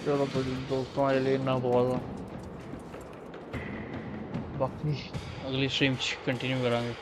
चलो भाई दोस्तों आज लिए इतना बहुत है बाकी अगली स्ट्रीम कंटिन्यू करांगे